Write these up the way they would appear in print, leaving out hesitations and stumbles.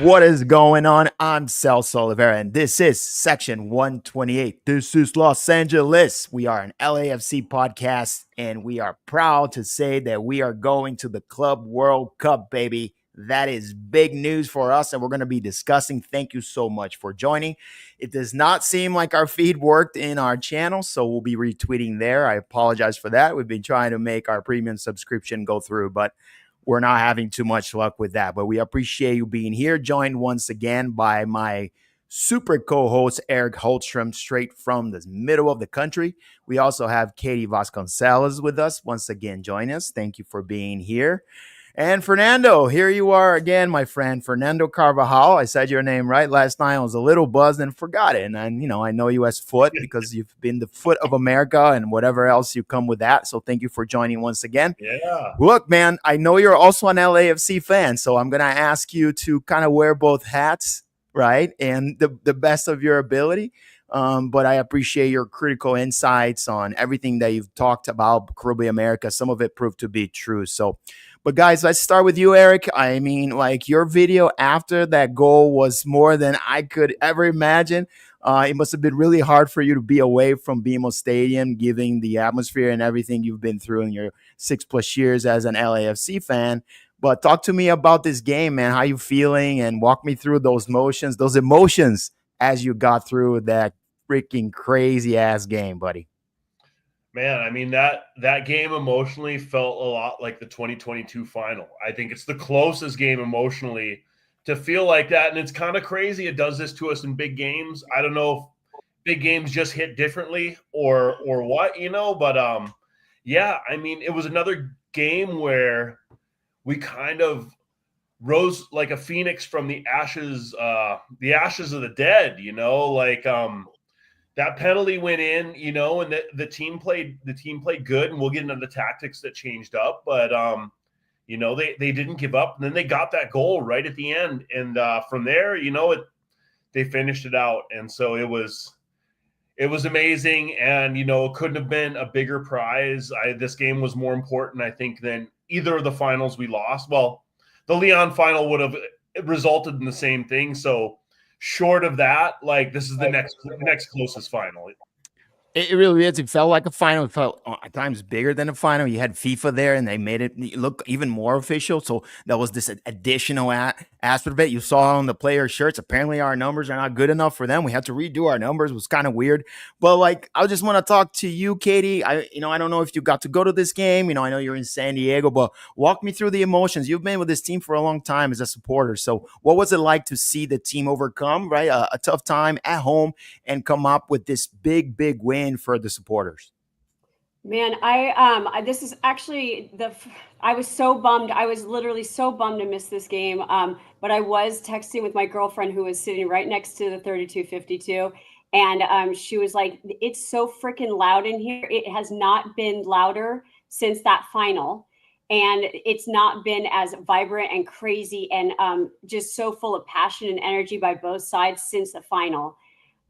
What is going on? I'm Celso Oliveira, and this is Section 128. This is Los Angeles. We are an LAFC podcast, and we are proud to say that we are going to the Club World Cup, baby. That is big news for us, and we're going to be discussing. Thank you so much for joining. It does not seem like our feed worked in our channel, so we'll be retweeting there. I apologize for that. We've been trying to make our premium subscription go through, but we're not having too much luck with that. But we appreciate you being here, joined once again by my super co-host, Eric Holstrom, straight from the middle of the country. We also have Katie Vasconcelos with us once again. Join us. Thank you for being here. And Fernando, here you are again, my friend, Fernando Carvajal. I said your name right last night. I was a little buzzed and forgot it. And I know you as Foot because you've been the Foot of America and whatever else you come with that. So thank you for joining once again. Yeah. Look, man, I know you're also an LAFC fan, so I'm going to ask you to kind of wear both hats, right? And the best of your ability. But I appreciate your critical insights on everything that you've talked about Caribbean America. Some of it proved to be true. But guys, let's start with you, Eric. I mean, like your video after that goal was more than I could ever imagine. It must have been really hard for you to be away from BMO Stadium, given the atmosphere and everything you've been through in your 6+ years as an LAFC fan. But talk to me about this game, man. How you feeling? And walk me through those emotions as you got through that freaking crazy ass game, buddy. Man, I mean, that game emotionally felt a lot like the 2022 final. I think it's the closest game emotionally to feel like that. And it's kind of crazy. It does this to us in big games. I don't know if big games just hit differently or what, but yeah, I mean, it was another game where we kind of rose like a phoenix from the ashes of the dead, that penalty went in, and the team played good, and we'll get into the tactics that changed up, but they didn't give up, and then they got that goal right at the end, and from there, they finished it out, and so it was amazing, and it couldn't have been a bigger prize. This game was more important, I think, than either of the finals we lost. Well, the Leon final would have resulted in the same thing, so short of that, like this is the next closest final. It really is. It felt like a final. It felt at times bigger than a final. You had FIFA there, and they made it look even more official. So that was this additional aspect of it. You saw on the player shirts. Apparently, our numbers are not good enough for them. We had to redo our numbers. It was kind of weird. But like, I just want to talk to you, Katie. I don't know if you got to go to this game. I know you're in San Diego, but walk me through the emotions. You've been with this team for a long time as a supporter. So what was it like to see the team overcome a tough time at home and come up with this big win for the supporters? Man, this is actually I was so bummed. I was literally so bummed to miss this game. But I was texting with my girlfriend who was sitting right next to the 3252. And she was like, it's so freaking loud in here. It has not been louder since that final. And it's not been as vibrant and crazy and just so full of passion and energy by both sides since the final.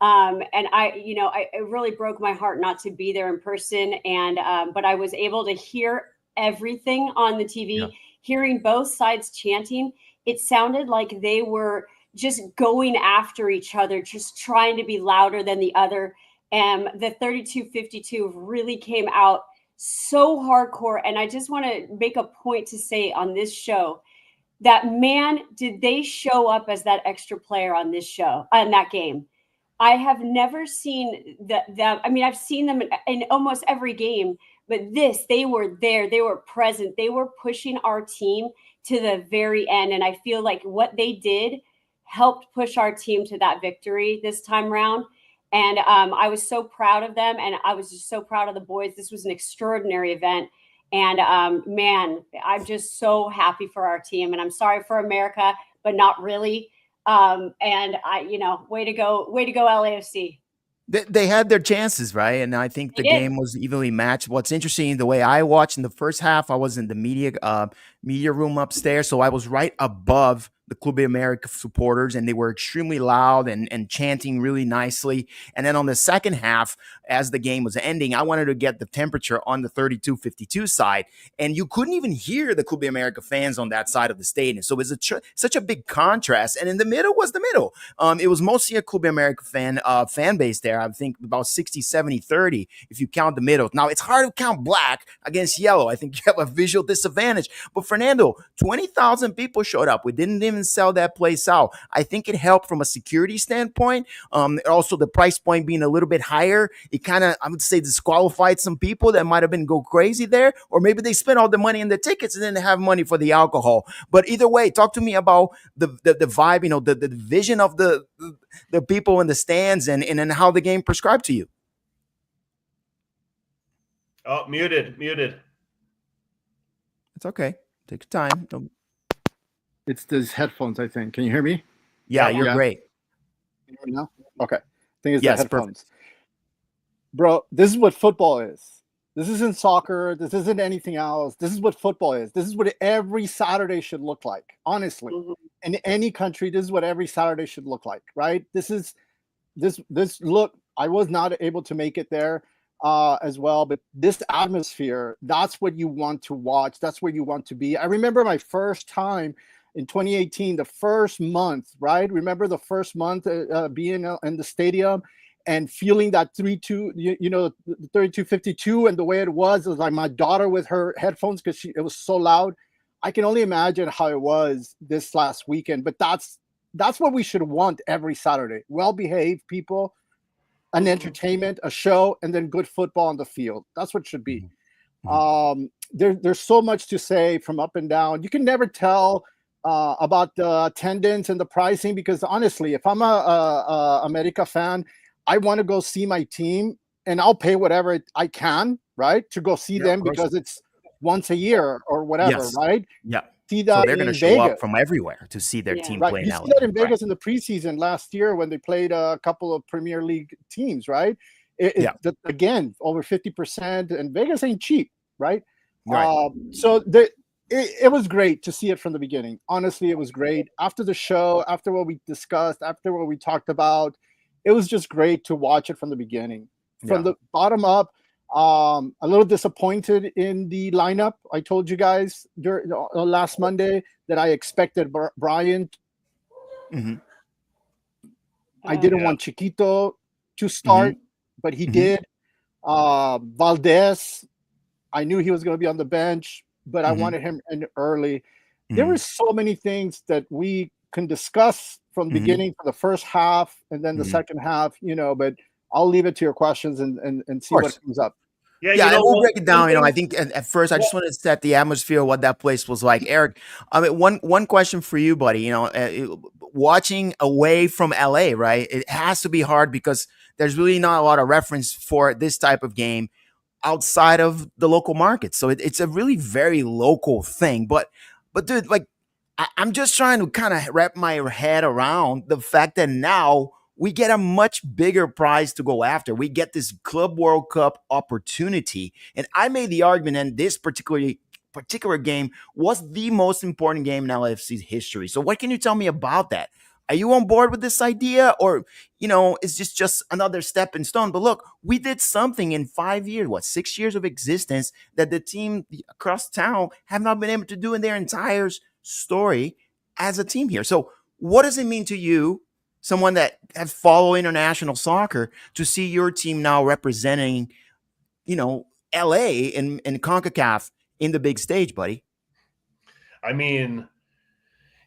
And it really broke my heart not to be there in person. And, but I was able to hear everything on the TV, hearing both sides chanting. It sounded like they were just going after each other, just trying to be louder than the other. And the 3252 really came out so hardcore. And I just want to make a point to say on this show that, man, did they show up as that extra player on this show, on that game. I have never seen them. I mean, I've seen them in almost every game, but they were there. They were present. They were pushing our team to the very end. And I feel like what they did helped push our team to that victory this time around. And I was so proud of them. And I was just so proud of the boys. This was an extraordinary event. And man, I'm just so happy for our team. And I'm sorry for America, but not really. And way to go, LAFC. They had their chances, right? And I think the game was evenly matched. What's interesting, the way I watched in the first half, I was in the media room upstairs, so I was right above the Club America supporters, and they were extremely loud and chanting really nicely. And then on the second half, as the game was ending, I wanted to get the temperature on the 32-52 side, and you couldn't even hear the Club America fans on that side of the stadium. So it was such a big contrast. And in the middle was the middle. It was mostly a Club America fan base there. I think about 60, 70, 30, if you count the middle. Now, it's hard to count black against yellow. I think you have a visual disadvantage. But Fernando, 20,000 people showed up. We didn't even sell that place out. I think it helped from a security standpoint. Also, the price point being a little bit higher, it kind of, I would say, disqualified some people that might have been go crazy there, or maybe they spent all the money in the tickets and didn't have money for the alcohol. But either way, talk to me about the vibe, the vision of the people in the stands and how the game prescribed to you. Oh, muted. It's okay. Take your time. It's these headphones, I think. Can you hear me? Yeah, you're great. Can you hear me now? Okay. I think it's yes, the headphones. perfect. Bro, this is what football is. This isn't soccer. This isn't anything else. This is what football is. This is what every Saturday should look like, honestly. Mm-hmm. In any country, this is what every Saturday should look like, right? This look, I was not able to make it there as well, but this atmosphere, that's what you want to watch. That's where you want to be. I remember my first time in 2018, the first month, right? Remember the first month being in the stadium and feeling that 3-2, the 32-52, and the way it was like my daughter with her headphones because it was so loud. I can only imagine how it was this last weekend, but that's what we should want every Saturday. Well-behaved people, an entertainment, a show, and then good football on the field. That's what it should be. Mm-hmm. There's so much to say from up and down. You can never tell about the attendance and the pricing because honestly, if I'm a America fan, I want to go see my team and I'll pay whatever I can, right, to go see them because it's once a year or whatever, right? Yeah. See that so they're going to show up from everywhere to see their team play. You see that in Vegas in the preseason last year when they played a couple of Premier League teams, right? Again, over 50%, and Vegas ain't cheap, right? So it was great to see it from the beginning. Honestly, it was great. After the show, after what we discussed, after what we talked about, it was just great to watch it from the beginning. From the bottom up, a little disappointed in the lineup. I told you guys during last Monday that I expected Brian. Mm-hmm. I didn't want Chiquito to start, but he did. Valdez, I knew he was going to be on the bench, but I wanted him in early. There were so many things that we can discuss from the beginning for the first half and then the second half, but I'll leave it to your questions and see what comes up. Yeah, we'll break it down. I think at first I just wanted to set the atmosphere, what that place was like. Eric, I mean, one question for you, buddy. Watching away from LA, right? It has to be hard because there's really not a lot of reference for this type of game outside of the local market. So it's a really very local thing. But dude, like, I'm just trying to kind of wrap my head around the fact that now we get a much bigger prize to go after. We get this Club World Cup opportunity. And I made the argument in this particular game was the most important game in LAFC's history. So what can you tell me about that? Are you on board with this idea? Or, is this just another stepping stone? But look, we did something in 5 years, 6 years of existence that the team across town have not been able to do in their entire story as a team here. So what does it mean to you, someone that has followed international soccer, to see your team now representing, LA and CONCACAF in the big stage, buddy? I mean,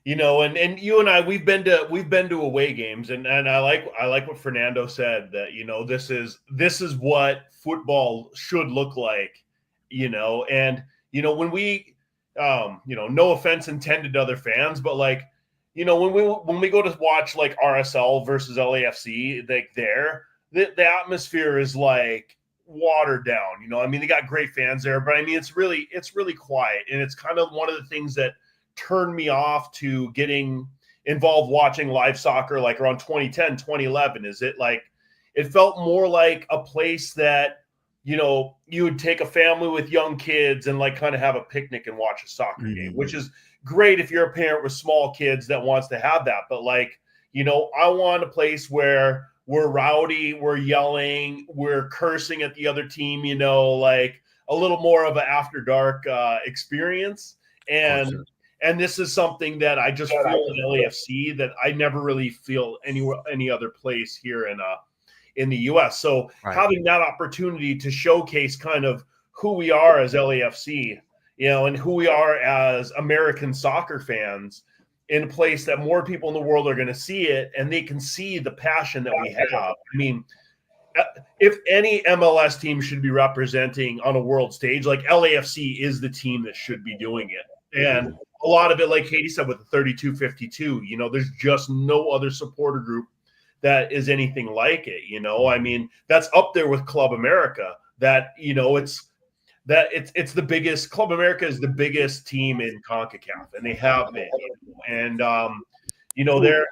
and you and I, we've been to away games, and I like what Fernando said, that this is what football should look like, and when we no offense intended to other fans, but like, when we go to watch like RSL versus LAFC, like the atmosphere is like watered down. I mean, they got great fans there, but I mean, it's really quiet, and it's kind of one of the things that turned me off to getting involved watching live soccer like around 2010, 2011. Is it like, it felt more like a place that, you would take a family with young kids and like kind of have a picnic and watch a soccer game, which is great if you're a parent with small kids that wants to have that. But like, I want a place where we're rowdy, we're yelling, we're cursing at the other team, like a little more of an after dark experience. And this is something that I just feel in LAFC that I never really feel any other place here in the US. So having that opportunity to showcase kind of who we are as LAFC, and who we are as American soccer fans in a place that more people in the world are going to see it, and they can see the passion that we have. I mean, if any MLS team should be representing on a world stage, like LAFC is the team that should be doing it. And a lot of it, like Katie said, with the 3252, there's just no other supporter group that is anything like it. I mean, that's up there with Club America. That it's the biggest. Club America is the biggest team in CONCACAF, and they have been. And they're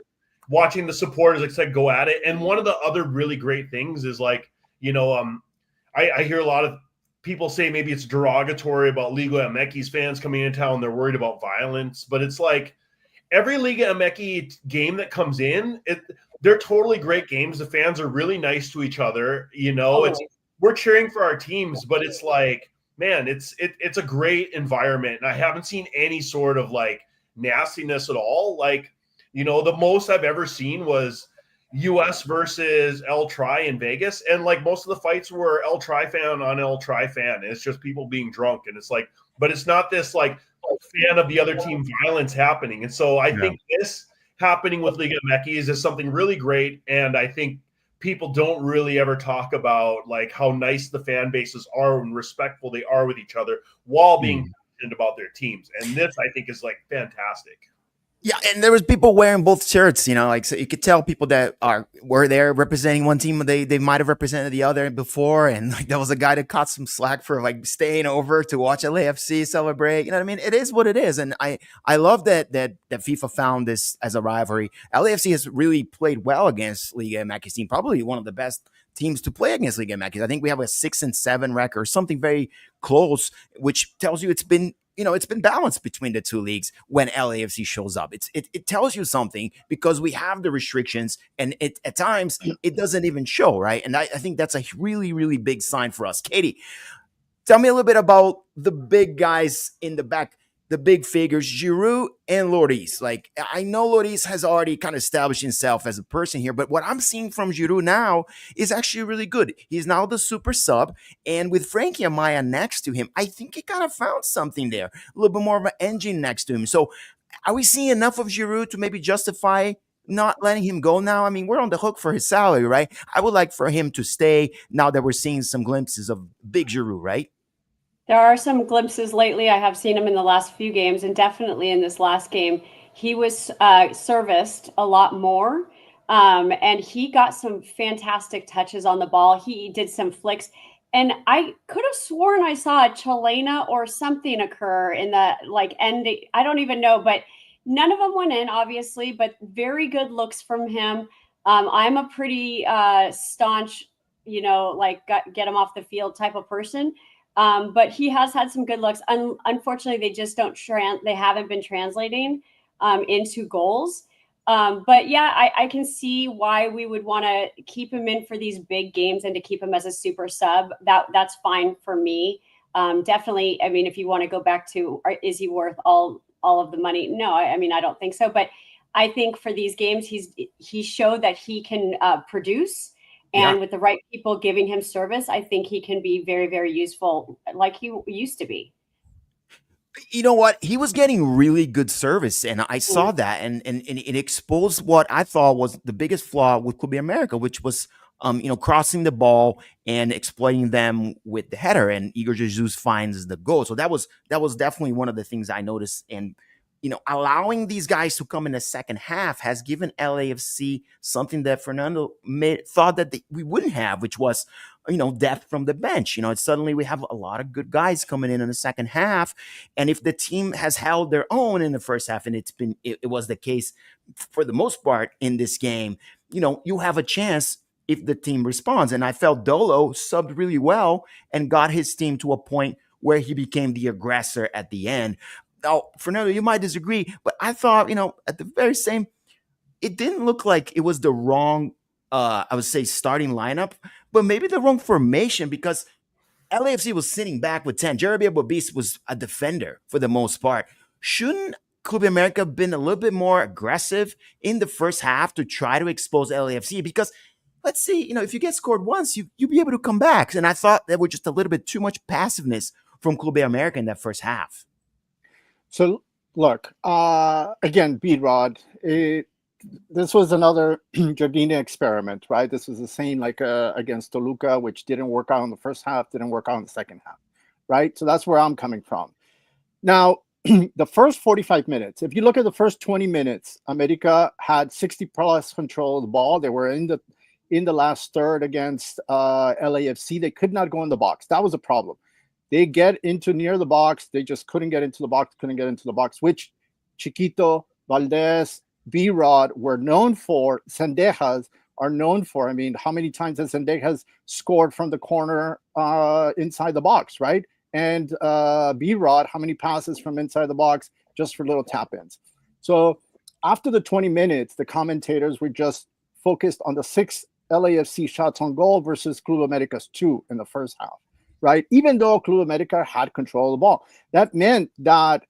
watching the supporters, like I said, go at it. And one of the other really great things is like, I hear a lot of people say maybe it's derogatory about Liga MX fans coming into town. They're worried about violence, but it's like every Liga MX game that comes in, they're totally great games. The fans are really nice to each other. We're cheering for our teams, but it's like, man, it's a great environment. And I haven't seen any sort of like nastiness at all. Like, the most I've ever seen was US versus El Tri in Vegas. And like most of the fights were El Tri fan on El Tri fan. It's just people being drunk. And it's like, but it's not this like fan of the other team violence happening. And so I think this happening with Liga MX is something really great. And I think people don't really ever talk about like how nice the fan bases are and respectful they are with each other while being passionate about their teams. And this, I think, is like fantastic. Yeah, and there was people wearing both shirts, like so you could tell people that were there representing one team, they might have represented the other before, and like there was a guy that caught some slack for like staying over to watch LAFC celebrate. You know what I mean? It is what it is, and I love that FIFA found this as a rivalry. LAFC has really played well against Liga MX team, probably one of the best teams to play against Liga MX. I think we have a 6-7 record, something very close, which tells you it's been balanced between the two leagues when LAFC shows up. It tells you something because we have the restrictions, and at times it doesn't even show, right? And I think that's a really, really big sign for us. Katie, tell me a little bit about the big guys in the back, the big figures, Giroud and Lloris. Like, I know Lloris has already kind of established himself as a person here, but what I'm seeing from Giroud now is actually really good. He's now the super sub, and with Frankie Amaya next to him, I think he kind of found something there, a little bit more of an engine next to him. So are we seeing enough of Giroud to maybe justify not letting him go now? I mean, we're on the hook for his salary, right? I would like for him to stay now that we're seeing some glimpses of big Giroud, right? There are some glimpses lately. I have seen him in the last few games, and definitely in this last game, he was serviced a lot more. And he got some fantastic touches on the ball. He did some flicks. And I could have sworn I saw a Chilena or something occur in the like ending. I don't even know, but none of them went in, obviously, but very good looks from him. I'm a pretty staunch, like get him off the field type of person. But he has had some good looks. Unfortunately, they just they haven't been translating into goals. But yeah, I can see why we would want to keep him in for these big games and to keep him as a super sub. That's fine for me. Definitely. I mean, if you want to go back to, is he worth all of the money? No, I mean, I don't think so. But I think for these games, he showed that he can produce. And with the right people giving him service, I think he can be very, very useful like he used to be. You know what? He was getting really good service, and I saw that, and it exposed what I thought was the biggest flaw with Club America, which was crossing the ball and exploiting them with the header, and Igor Jesus finds the goal. So that was definitely one of the things I noticed. And allowing these guys to come in the second half has given LAFC something that Fernando thought that we wouldn't have, which was, depth from the bench. Suddenly we have a lot of good guys coming in the second half. And if the team has held their own in the first half, and it was the case for the most part in this game, you have a chance if the team responds. And I felt Dolo subbed really well and got his team to a point where he became the aggressor at the end. Now, Fernando, you might disagree, but I thought, at the very same, it didn't look like it was the wrong, I would say, starting lineup, but maybe the wrong formation because LAFC was sitting back with 10. Jeremy Babis was a defender for the most part. Shouldn't Club America have been a little bit more aggressive in the first half to try to expose LAFC? Because let's see, if you get scored once, you'll be able to come back. And I thought there was just a little bit too much passiveness from Club America in that first half. So look, again, B-Rod, this was another Jardine experiment, right? This was the same like against Toluca, which didn't work out in the first half, didn't work out in the second half, right? So that's where I'm coming from. Now, the first 45 minutes, if you look at the first 20 minutes, America had 60+ control of the ball. They were in the last third against LAFC. They could not go in the box. That was a problem. They get into near the box. They just couldn't get into the box, which Chiquito, Valdez, B-Rod were known for. Zendejas are known for. I mean, how many times has Zendejas scored from the corner inside the box, right? And B-Rod, how many passes from inside the box just for little tap-ins? So after the 20 minutes, the commentators were just focused on the 6 LAFC shots on goal versus Club America's 2 in the first half, right? Even though Club America had control of the ball. That meant that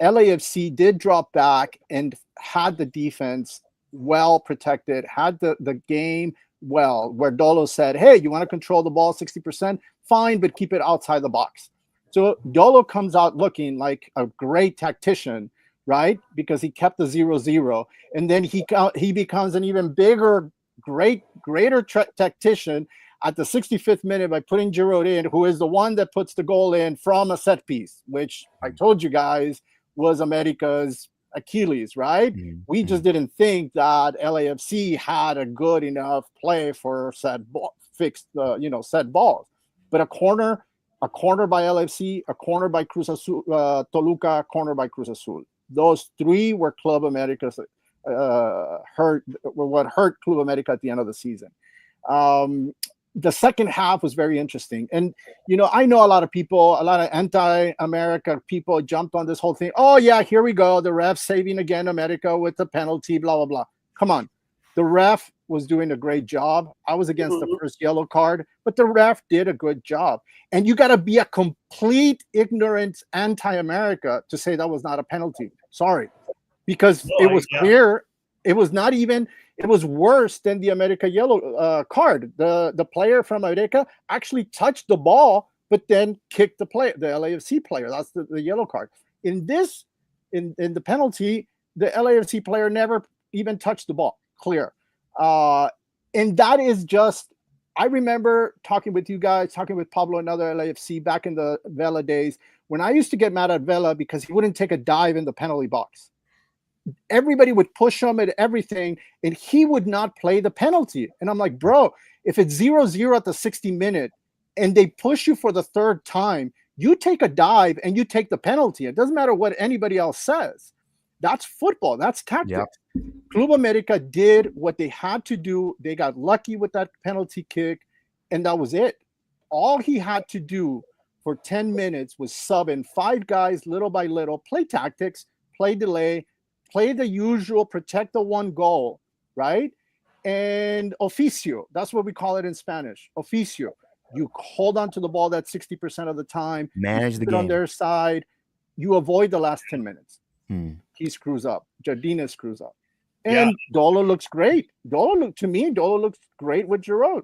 LAFC did drop back and had the defense well protected, had the game well, where Dolo said, hey, you want to control the ball 60%? Fine, but keep it outside the box. So Dolo comes out looking like a great tactician, right? Because he kept the 0-0. And then he becomes an even bigger, greater tactician at the 65th minute by putting Giroud in, who is the one that puts the goal in from a set piece, which I told you guys was America's Achilles, right? Mm-hmm. We just didn't think that LAFC had a good enough play for set balls. But a corner by LAFC, a corner by Cruz Azul, Toluca, a corner by Cruz Azul. Those 3 were Club America's hurt Club America at the end of the season. The second half was very interesting. And, I know a lot of people, a lot of anti-America people jumped on this whole thing. Oh, yeah, here we go. The ref saving again America with the penalty, blah, blah, blah. Come on. The ref was doing a great job. I was against the first yellow card, but the ref did a good job. And you got to be a complete ignorant anti-America to say that was not a penalty. Sorry. Because it was clear. It was not even... It was worse than the America yellow card. The player from America actually touched the ball, but then kicked the LAFC player. That's the yellow card. In the penalty, the LAFC player never even touched the ball. Clear. And that is just, I remember talking with you guys, talking with Pablo and other LAFC back in the Vela days, when I used to get mad at Vela because he wouldn't take a dive in the penalty box. Everybody would push him at everything, and he would not play the penalty. And I'm like, bro, if it's 0-0 at the 60th minute and they push you for the third time, you take a dive and you take the penalty. It doesn't matter what anybody else says. That's football. That's tactics. Yep. Club America did what they had to do. They got lucky with that penalty kick, and that was it. All he had to do for 10 minutes was sub in 5 guys little by little, play tactics, play delay, play the usual, protect the 1 goal, right? And oficio, that's what we call it in Spanish, oficio. You hold on to the ball that 60% of the time. Manage the game. On their side. You avoid the last 10 minutes. He screws up. Jardine screws up. And Dolo looks great. Dolo looks great with Giroud.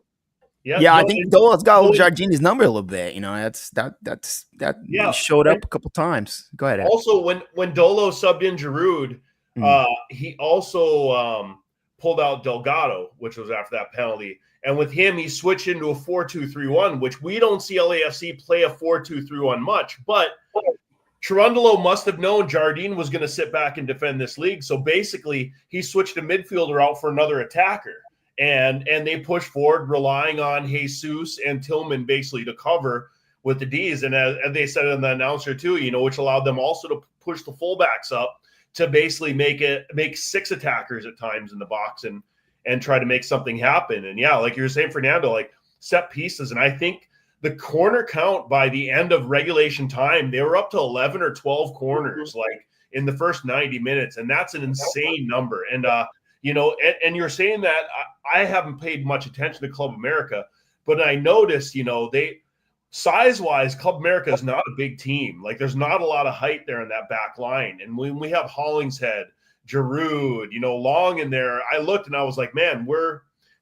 Yeah, I think Dolo's got Jardini's number a little bit. That showed up a couple times. Go ahead, Ed. Also, when Dolo subbed in Giroud, he also pulled out Delgado, which was after that penalty. And with him, he switched into a 4-2-3-1, which we don't see LAFC play a 4-2-3-1 much. But Cherundolo must have known Jardine was going to sit back and defend this league. So basically, he switched a midfielder out for another attacker. And they pushed forward, relying on Jesus and Tillman basically to cover with the Ds. And as they said in the announcer too, which allowed them also to push the fullbacks up to basically make 6 attackers at times in the box and try to make something happen. And yeah, like you were saying, Fernando, like set pieces. And I think the corner count by the end of regulation time, they were up to 11 or 12 corners, like in the first 90 minutes. And that's an insane number. And, and you're saying that I haven't paid much attention to Club America, but I noticed, size-wise, Club America is not a big team. Like, there's not a lot of height there in that back line. And when we have Hollingshead, Giroud, Long in there, I looked and I was like, man,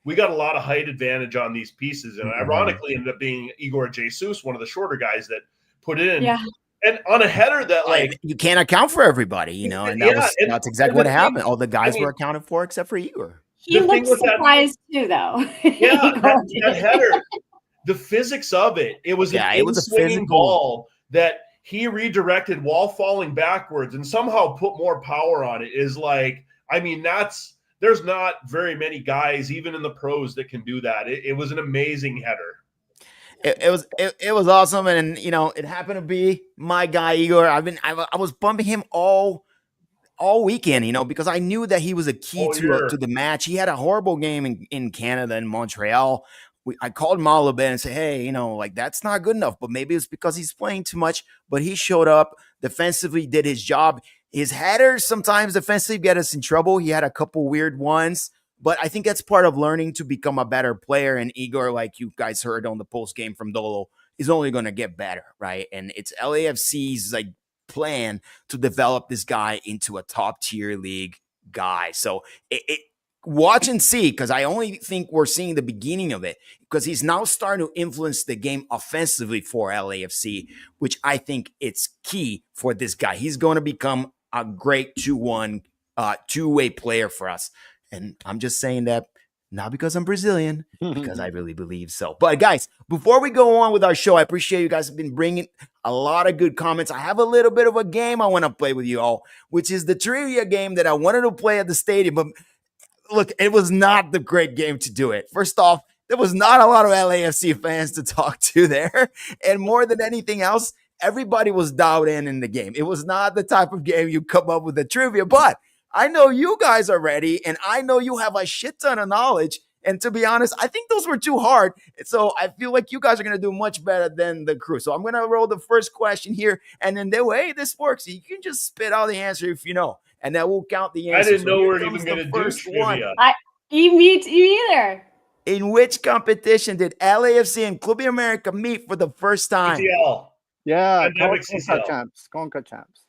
we got a lot of height advantage on these pieces. And ironically ended up being Igor Jesus, one of the shorter guys that put it in. Yeah. And on a header that, like, you can't account for everybody, and that's exactly what happened. All the guys were accounted for except for Igor. He looked surprised too, though. Yeah, that header, the physics of it. It was it was a physical ball that he redirected while falling backwards and somehow put more power on it. Is like, there's not very many guys, even in the pros, that can do that. It was an amazing header. It was awesome, and it happened to be my guy Igor. I was bumping him all weekend, because I knew that he was a key to the match. He had a horrible game in Canada in Montreal. I called him all a bit and said, hey, that's not good enough, but maybe it's because he's playing too much. But he showed up defensively, did his job. His headers sometimes defensively get us in trouble. He had a couple weird ones. But I think that's part of learning to become a better player. And Igor, like you guys heard on the post game from Dolo, is only going to get better, right? And it's LAFC's plan to develop this guy into a top tier league guy. So watch and see, because I only think we're seeing the beginning of it, because he's now starting to influence the game offensively for LAFC, which I think it's key for this guy. He's going to become a great 2-1 two-way player for us. And I'm just saying that not because I'm Brazilian, because I really believe so. But guys, before we go on with our show, I appreciate you guys have been bringing a lot of good comments. I have a little bit of a game I want to play with you all, which is the trivia game that I wanted to play at the stadium. But look, it was not the great game to do it. First off, there was not a lot of LAFC fans to talk to there. And more than anything else, everybody was dialed in the game. It was not the type of game you come up with a trivia, but I know you guys are ready, and I know you have a shit ton of knowledge. And to be honest, I think those were too hard. So I feel like you guys are going to do much better than the crew. So I'm going to roll the first question here. And then the way this works, you can just spit out the answer if you know. And that will count the answer. I didn't know we were even going to do trivia. Me either. In which competition did LAFC and Club America meet for the first time? CCL. Yeah, Conca champs.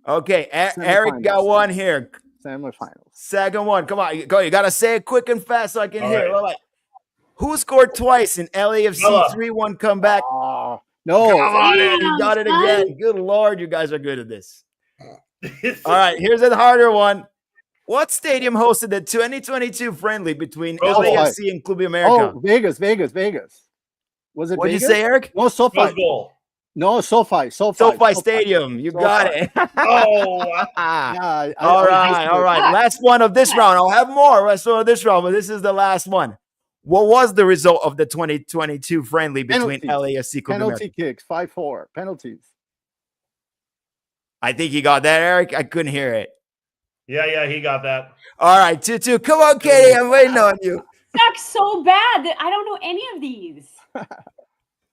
Okay, Eric got one here. Semifinals. Second one. Come on, go. You got to say it quick and fast so I can hear it. Right. Who scored twice in LAFC 3-1 comeback? No. Come on, you got it again. Good Lord, you guys are good at this. All right, here's a harder one. What stadium hosted the 2022 friendly between LAFC and Club America? Oh, Vegas. Was it What did Vegas? you say, Eric? No, SoFi. No, SoFi Stadium. You got it. Oh, yeah, all right. Last one of this round. I'll have more rest of this round, but this is the last one. What was the result of the 2022 friendly between LAFC and Club America? Penalty kicks, 5-4. Penalties. I think you got that, Eric. I couldn't hear it. Yeah, he got that. All right, 2-2. Come on, Katie. I'm waiting on you. Sucks so bad that I don't know any of these.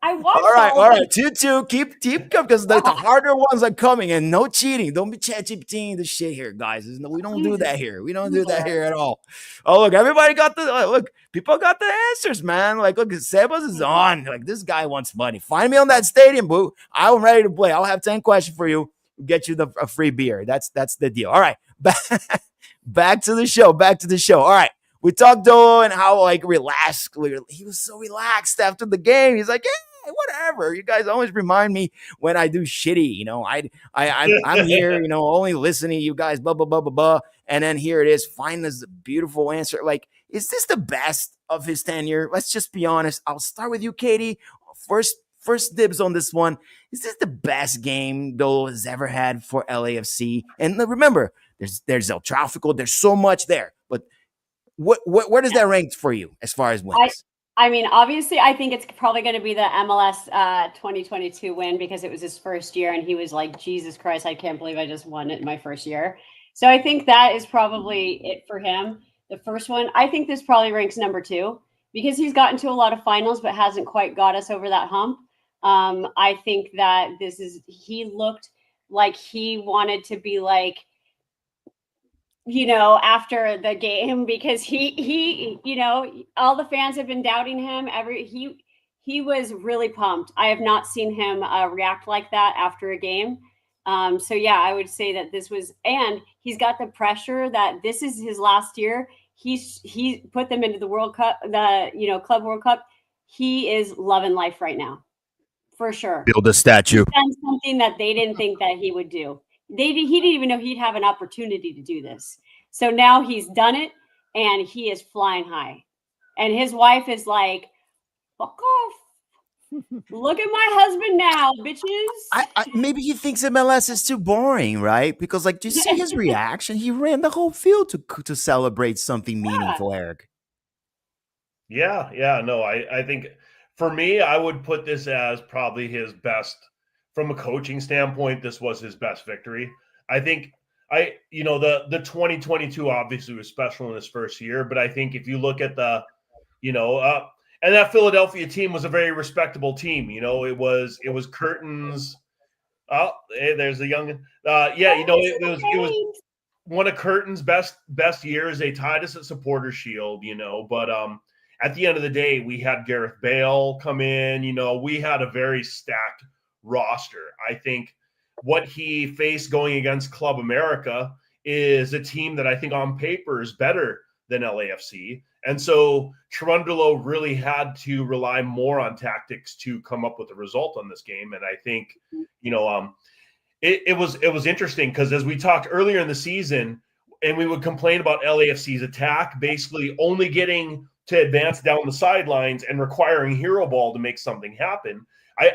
I watched. All right. 2-2. Keep up, because the harder ones are coming, and no cheating. Don't be ChatGPTing the shit here, guys. We don't do that here. We don't do that here at all. Oh, look, everybody got people got the answers, man. Look, Sebas is on. This guy wants money. Find me on that stadium, boo. I'm ready to play. I'll have 10 questions for you. Get you a free beer. That's the deal. All right. Back to the show. All right. We talked Dolo and how relaxed he was. So relaxed after the game. He's like, yeah, whatever. You guys always remind me when I do shitty. I'm here. Only listening to you guys. Blah blah blah blah blah. And then here it is. Find this beautiful answer. Is this the best of his tenure? Let's just be honest. I'll start with you, Katie. First dibs on this one. Is this the best game Dolo has ever had for LAFC? And remember, there's El Tráfico. There's so much there, but where does that rank for you as far as wins? Obviously, I think it's probably going to be the MLS 2022 win, because it was his first year, and he was like, Jesus Christ, I can't believe I just won it in my first year. So I think that is probably it for him. The first one, I think this probably ranks number 2. because he's gotten to a lot of finals, but hasn't quite got us over that hump. I think that he looked like he wanted to be like, after the game, because he, all the fans have been doubting him. He was really pumped. I have not seen him react like that after a game. So yeah, I would say that and he's got the pressure that this is his last year. He put them into the World Cup, Club World Cup. He is loving life right now, for sure. Build a statue. He's done something that they didn't think that he would do. He didn't even know he'd have an opportunity to do this. So now he's done it, and he is flying high. And his wife is like, fuck off. Look at my husband now, bitches. Maybe he thinks MLS is too boring, right? Because, like, do you see his reaction? He ran the whole field to celebrate something meaningful, Eric. Yeah. No, I think for me, I would put this as probably his best from a coaching standpoint. This was his best victory. I think the 2022 obviously was special in his first year, but I think if you look at and that Philadelphia team was a very respectable team. It was Curtin's. Oh, hey, there's a young. It was one of Curtin's best years. They tied us at Supporter Shield, but at the end of the day, we had Gareth Bale come in. We had a very stacked roster. I think what he faced going against Club America is a team that I think on paper is better than LAFC. And so Cherundolo really had to rely more on tactics to come up with a result on this game. And I think, it was interesting because as we talked earlier in the season, and we would complain about LAFC's attack, basically only getting to advance down the sidelines and requiring hero ball to make something happen.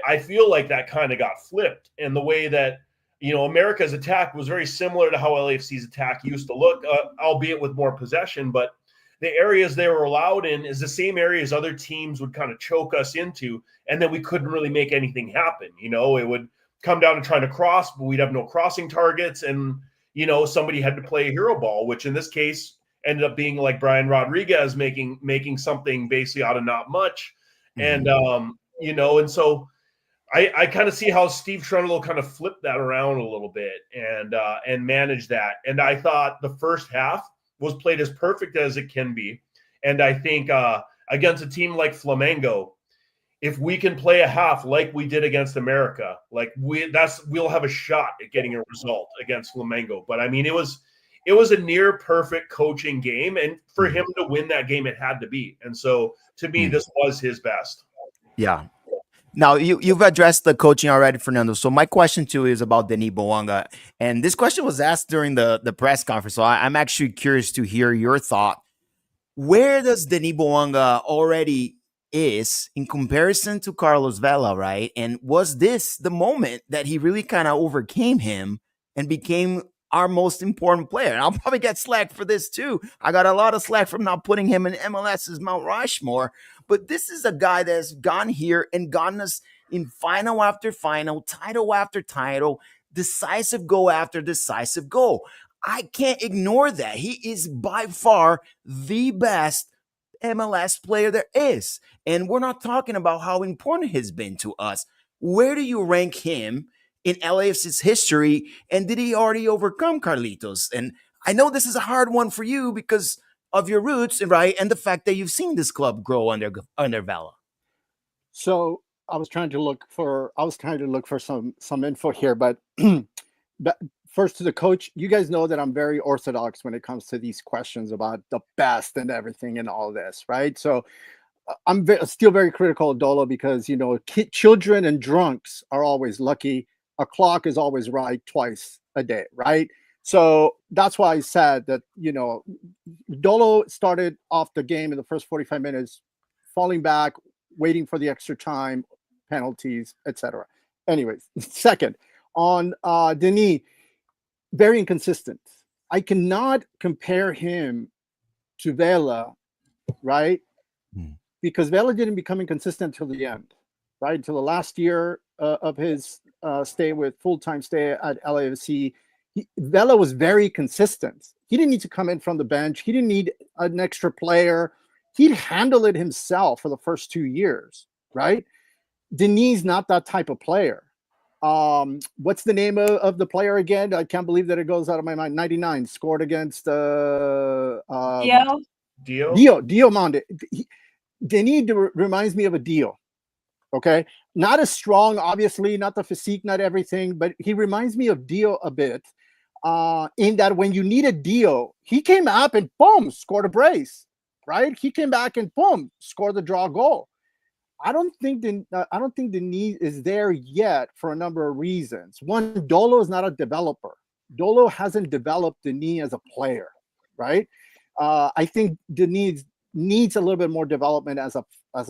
I feel like that kind of got flipped. And the way that, America's attack was very similar to how LAFC's attack used to look, albeit with more possession. But the areas they were allowed in is the same areas other teams would kind of choke us into, and then we couldn't really make anything happen. It would come down to trying to cross, but we'd have no crossing targets. And, somebody had to play a hero ball, which in this case ended up being like Brian Rodriguez making something basically out of not much. Mm-hmm. And, and so I kind of see how Steve Cherundolo kind of flipped that around a little bit and managed that. And I thought the first half was played as perfect as it can be. And I think against a team like Flamengo, if we can play a half like we did against America, we'll have a shot at getting a result against Flamengo. But I mean, it was a near perfect coaching game, and for him to win that game, it had to be. And so to me, this was his best. Yeah. Now, you've addressed the coaching already, Fernando. So my question, too, is about Denis Bouanga. And this question was asked during the press conference. So I'm actually curious to hear your thought. Where does Denis Bouanga already is in comparison to Carlos Vela, right? And was this the moment that he really kind of overcame him and became our most important player? And I'll probably get slack for this, too. I got a lot of slack from not putting him in MLS's Mount Rushmore. But this is a guy that has gone here and gotten us in final after final, title after title, decisive goal after decisive goal. I can't ignore that. He is by far the best MLS player there is. And we're not talking about how important he's been to us. Where do you rank him in LAFC's history? And did he already overcome Carlitos? And I know this is a hard one for you because of your roots, right? And the fact that you've seen this club grow under Vela. So I was trying to look for some info here, but first to the coach, you guys know that I'm very orthodox when it comes to these questions about the best and everything and all this, right? So I'm still very critical of Dolo because, children and drunks are always lucky. A clock is always right twice a day, right? So that's why I said that, Dolo started off the game in the first 45 minutes, falling back, waiting for the extra time, penalties, etc. Anyways, second, on Denis, very inconsistent. I cannot compare him to Vela, right? Because Vela didn't become inconsistent until the end, right? Until the last year of his full-time stay at LAFC. Vela was very consistent. He didn't need to come in from the bench. He didn't need an extra player. he'd handle it himself for the first 2 years, right? Denis not that type of player. What's the name of the player again? I can't believe that it goes out of my mind. 99 scored against Dio? Diomande. Denis reminds me of a Dio. Okay, not as strong, obviously, not the physique, not everything, but he reminds me of Dio a bit. In that when you needed Dio, he came up and boom, scored a brace, right? He came back and boom, scored the draw goal. I don't think the need is there yet for a number of reasons. One, Dolo is not a developer. Dolo hasn't developed Denis as a player, right? I think Denis needs a little bit more development as a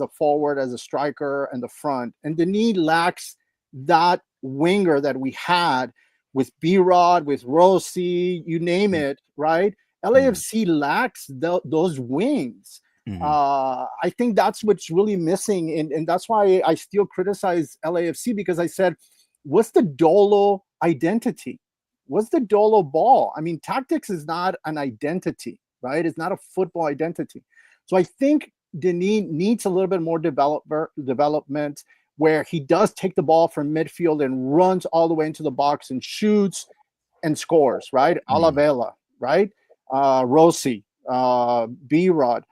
forward, as a striker, and the front. And Denis lacks that winger that we had with B-Rod, with Rossi, you name it, right? LAFC lacks those wings. I think that's what's really missing. And that's why I still criticize LAFC, because I said, what's the Dolo identity? What's the Dolo ball? I mean, tactics is not an identity, right? It's not a football identity. So I think Denis needs a little bit more development where he does take the ball from midfield and runs all the way into the box and shoots and scores, right? Alavela, right? Rossi, B-Rod.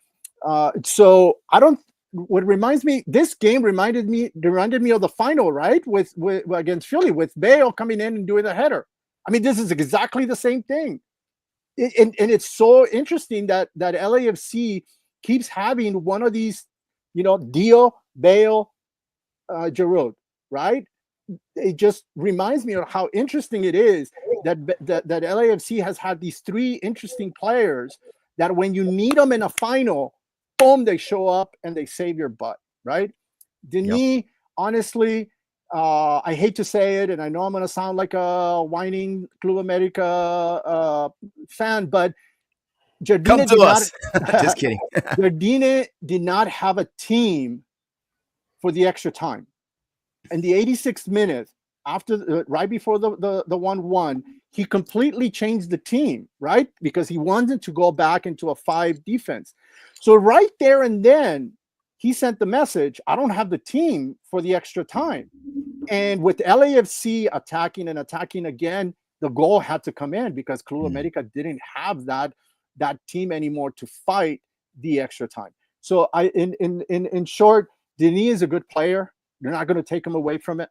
So I don't. What reminds me, this game reminded me of the final, right? With against Philly, with Bale coming in and doing the header. I mean, this is exactly the same thing. And it's so interesting that LAFC keeps having one of these, Dio, Bale, Giroud, right? It just reminds me of how interesting it is that LAFC has had these three interesting players that when you need them in a final, boom, they show up and they save your butt, right? Denis, honestly, I hate to say it, and I know I'm going to sound like a whining Club America fan, but Jardine come to us. Just kidding. Jardine did not have a team for the extra time. In the 86th minute, right before the 1-1, he completely changed the team, right? Because he wanted to go back into a 5 defense. So right there and then, he sent the message, I don't have the team for the extra time. And with LAFC attacking and attacking again, the goal had to come in because Club America didn't have that team anymore to fight the extra time. So in short, Denis is a good player. You're not going to take him away from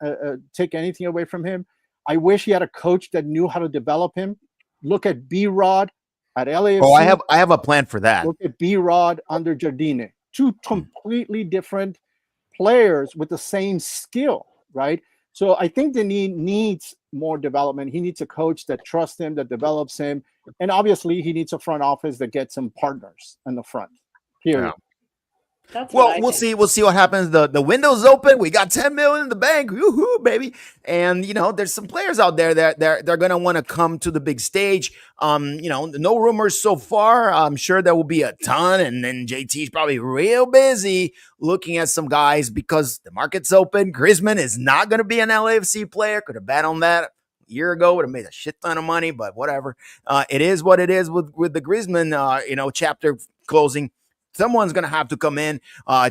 take anything away from him. I wish he had a coach that knew how to develop him. Look at B-Rod at LAFC. Oh, I have a plan for that. Look at B-Rod under Jardine. 2 completely different players with the same skill, right? So I think Denis needs more development. He needs a coach that trusts him, that develops him. And obviously, he needs a front office that gets him partners in the front. Period. Yeah. Well, we'll see. We'll see what happens. The window's open. We got 10 million in the bank. Woo-hoo, baby. And, there's some players out there that they're going to want to come to the big stage. No rumors so far. I'm sure there will be a ton. And then JT's probably real busy looking at some guys because the market's open. Griezmann is not going to be an LAFC player. Could have bet on that a year ago. Would have made a shit ton of money, but whatever. It is what it is with the Griezmann, chapter closing. Someone's going to have to come in.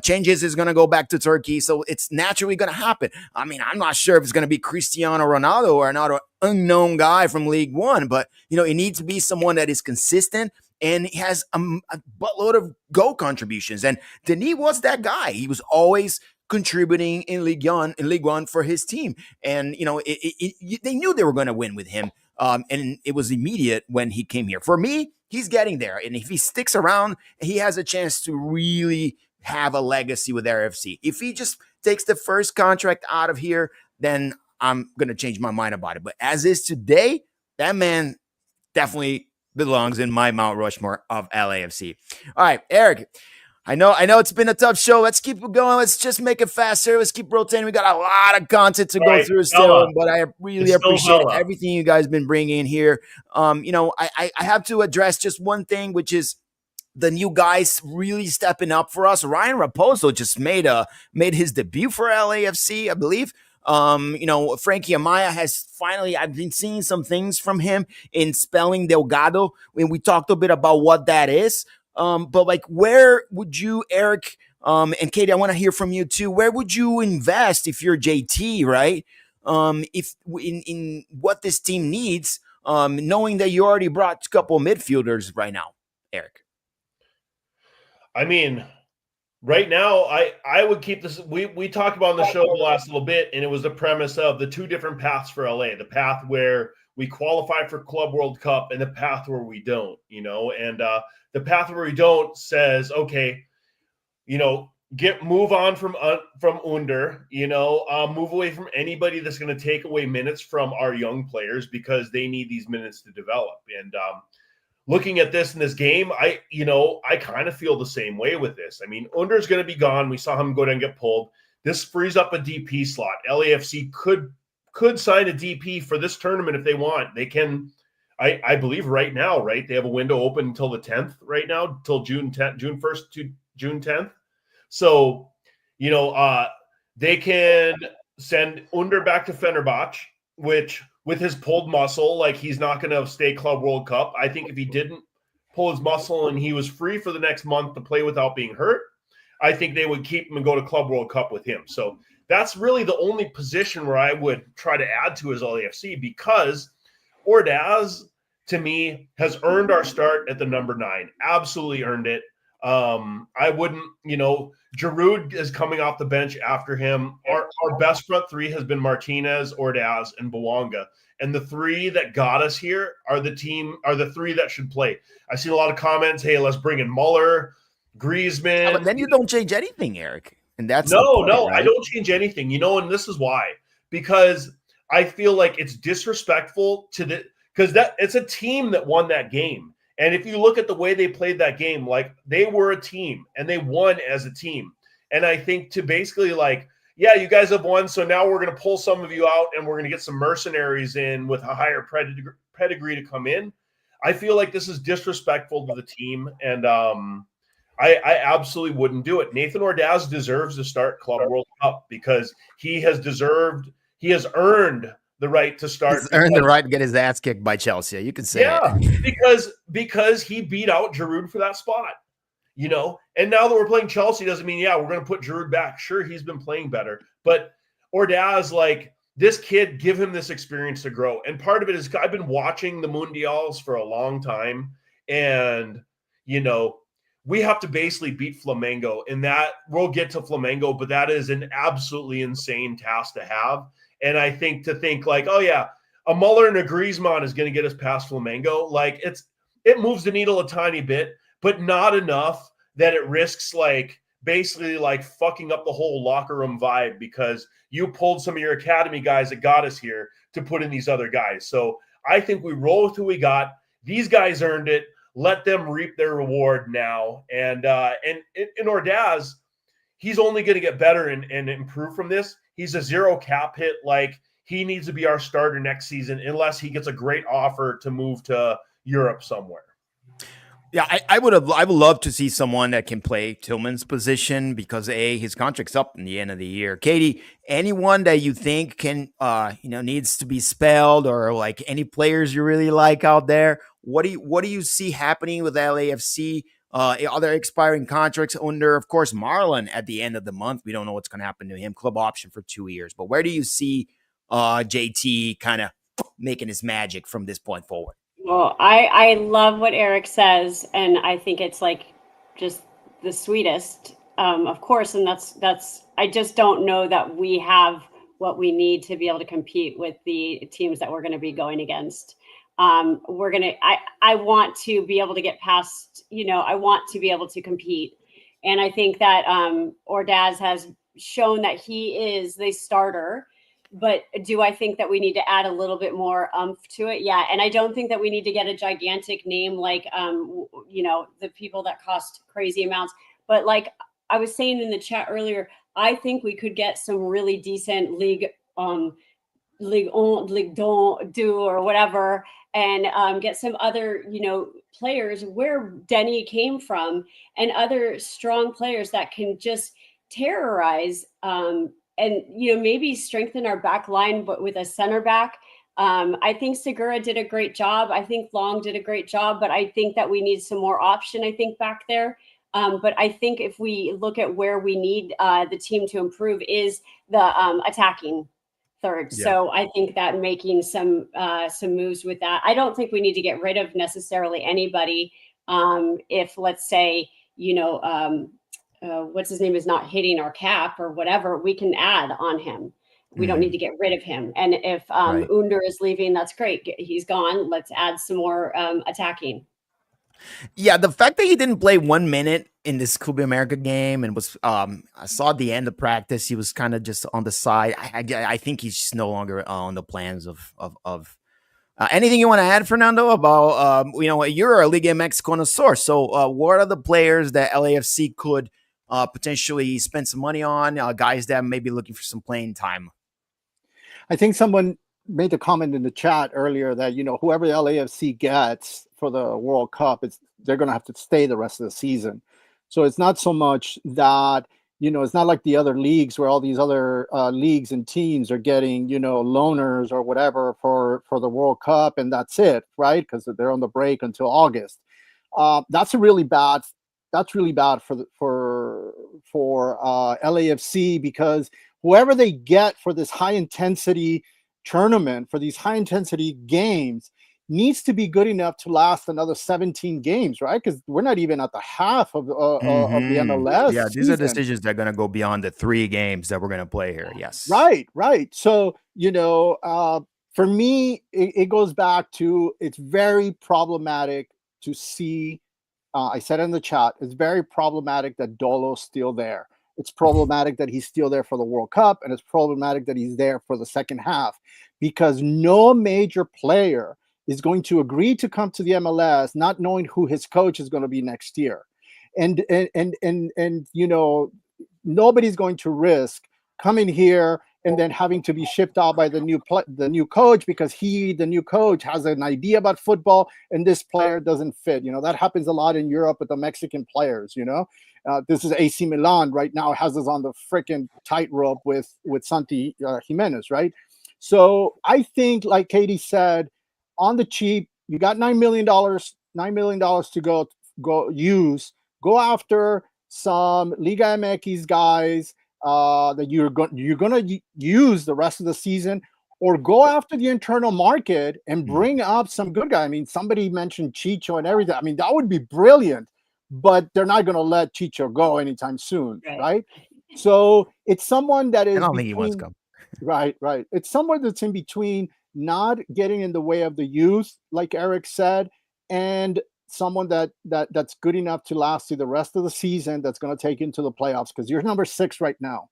Changes is going to go back to Turkey. So it's naturally going to happen. I mean, I'm not sure if it's going to be Cristiano Ronaldo or another unknown guy from League One, but, it needs to be someone that is consistent and he has a buttload of goal contributions. And Denis was that guy. He was always contributing in League One for his team. And, they knew they were going to win with him. And it was immediate when he came here. For me, he's getting there. And if he sticks around, he has a chance to really have a legacy with RFC. If he just takes the first contract out of here, then I'm going to change my mind about it. But as is today, that man definitely belongs in my Mount Rushmore of LAFC. All right, Eric. I know it's been a tough show. Let's keep it going. Let's just make it faster. Let's keep rotating. We got a lot of content to go through still, but I really appreciate everything you guys been bringing here. I have to address just one thing, which is the new guys really stepping up for us. Ryan Raposo just made his debut for LAFC, I believe. Frankie Amaya has finally, I've been seeing some things from him in spelling Delgado when we talked a bit about what that is. But like, where would you, Eric, and Katie, I want to hear from you too. Where would you invest if you're JT, right? If in what this team needs, knowing that you already brought a couple of midfielders right now, Eric. I mean, right now, I would keep this. We talked about on the show the last little bit, and it was the premise of the two different paths for LA: the path where we qualify for Club World Cup, and the path where we don't. And the path where we don't says, okay, move on from Under. Move away from anybody that's going to take away minutes from our young players because they need these minutes to develop. And looking at this in this game, I kind of feel the same way with this. I mean, Under's going to be gone. We saw him go down and get pulled. This frees up a DP slot. LAFC could sign a DP for this tournament if they want. They can, I believe right now, right? They have a window open until the 10th right now, till June 1st to June 10th. So, they can send Under back to Fenerbahce, which with his pulled muscle, like he's not going to stay Club World Cup. I think if he didn't pull his muscle and he was free for the next month to play without being hurt, I think they would keep him and go to Club World Cup with him. So that's really the only position where I would try to add to his LAFC, because Ordaz, to me, has earned our start at the number 9. Absolutely earned it. I wouldn't, Giroud is coming off the bench after him. Our best front three has been Martinez, Ordaz, and Bouanga. And the three that got us here are the three that should play. I've seen a lot of comments, hey, let's bring in Muller, Griezmann. Yeah, but then you don't change anything, Eric. And that's no, right? I don't change anything. And this is why. Because I feel like it's disrespectful because it's a team that won that game. And if you look at the way they played that game, like they were a team and they won as a team. And I think to basically like, yeah, you guys have won, so now we're going to pull some of you out and we're going to get some mercenaries in with a higher pedigree to come in. I feel like this is disrespectful to the team, and I absolutely wouldn't do it. Nathan Ordaz deserves to start Club World Cup because he has earned the right to start. He's earned the right to get his ass kicked by Chelsea. You can say it. because he beat out Giroud for that spot, And now that we're playing Chelsea doesn't mean, we're going to put Giroud back. Sure, he's been playing better. But Ordaz, like, this kid, give him this experience to grow. And part of it is I've been watching the Mundials for a long time. And, we have to basically beat Flamengo. And that we'll get to Flamengo, but that is an absolutely insane task to have. And I think like, oh yeah, a Muller and a Griezmann is going to get us past Flamengo. Like it moves the needle a tiny bit, but not enough that it risks like basically like fucking up the whole locker room vibe because you pulled some of your academy guys that got us here to put in these other guys. So I think we roll with who we got. These guys earned it. Let them reap their reward now. And in Ordaz, he's only going to get better and improve from this. He's a zero cap hit. Like he needs to be our starter next season unless he gets a great offer to move to Europe somewhere. Yeah, I would love to see someone that can play Tillman's position because his contract's up in the end of the year. Katie, anyone that you think can needs to be spelled or like any players you really like out there? What do you see happening with LAFC? Other expiring contracts under, of course, Marlon at the end of the month. We don't know what's going to happen to him. Club option for 2 years. But where do you see JT kind of making his magic from this point forward? Well, I love what Eric says, and I think it's like just the sweetest, of course. And that's. I just don't know that we have what we need to be able to compete with the teams that we're going to be going against. I want to be able to get past. I want to be able to compete, and I think that Ordaz has shown that he is the starter. But do I think that we need to add a little bit more oomph to it? Yeah. And I don't think that we need to get a gigantic name like, the people that cost crazy amounts. But like I was saying in the chat earlier, I think we could get some really decent Ligue 1, Ligue 2 or whatever, and get some other, players where Denny came from and other strong players that can just terrorize and maybe strengthen our back line, but with a center back I think Segura did a great job. I think Long did a great job, but I think that we need some more option, I think, back there. But I think if we look at where we need the team to improve is the attacking third. Yeah. So I think that making some moves with that. I don't think we need to get rid of necessarily anybody. If let's say, what's his name is not hitting our cap or whatever, we can add on him. We don't need to get rid of him. And if Right. Under is leaving, that's great. He's gone. Let's add some more attacking. Yeah, the fact that he didn't play 1 minute in this Copa America game and was I saw at the end of practice he was kind of just on the side. I think he's just no longer on the plans of anything you want to add, Fernando, about you're a Liga MX connoisseur. So what are the players that LAFC could potentially spend some money on? Guys that may be looking for some playing time. I think someone made the comment in the chat earlier that, whoever the LAFC gets for the World Cup, they're going to have to stay the rest of the season. So it's not so much that, it's not like the other leagues where all these other leagues and teams are getting, loaners or whatever for the World Cup, and that's it, right? Because they're on the break until August. That's really bad for LAFC, because whoever they get for this high intensity tournament, for these high intensity games, needs to be good enough to last another 17 games, right? Because we're not even at the half of the MLS. Yeah, these are decisions that are going to go beyond the 3 games that we're going to play here. Yes. Right. So, for me, it goes back to, it's very problematic to see, I said in the chat, it's very problematic that Dolo's still there. It's problematic that he's still there for the World Cup, and it's problematic that he's there for the second half, because no major player is going to agree to come to the MLS not knowing who his coach is going to be next year. And nobody's going to risk coming here and then having to be shipped out by the new coach because the new coach has an idea about football and this player doesn't fit. That happens a lot in Europe with the Mexican players. This is AC Milan right now, has us on the freaking tightrope with Santi Jimenez, right? So I think, like Katie said, on the cheap, you got $9 million to go after some Liga MX guys that you're going to use the rest of the season, or go after the internal market and bring up some good guy. I mean, somebody mentioned Chicho and everything. I mean, that would be brilliant, but they're not going to let Chicho go anytime soon, right? So it's someone that is. I don't think he wants to come. Right. It's someone that's in between, not getting in the way of the youth, like Eric said, and someone that's good enough to last through the rest of the season, that's going to take into the playoffs, because you're number 6 right now.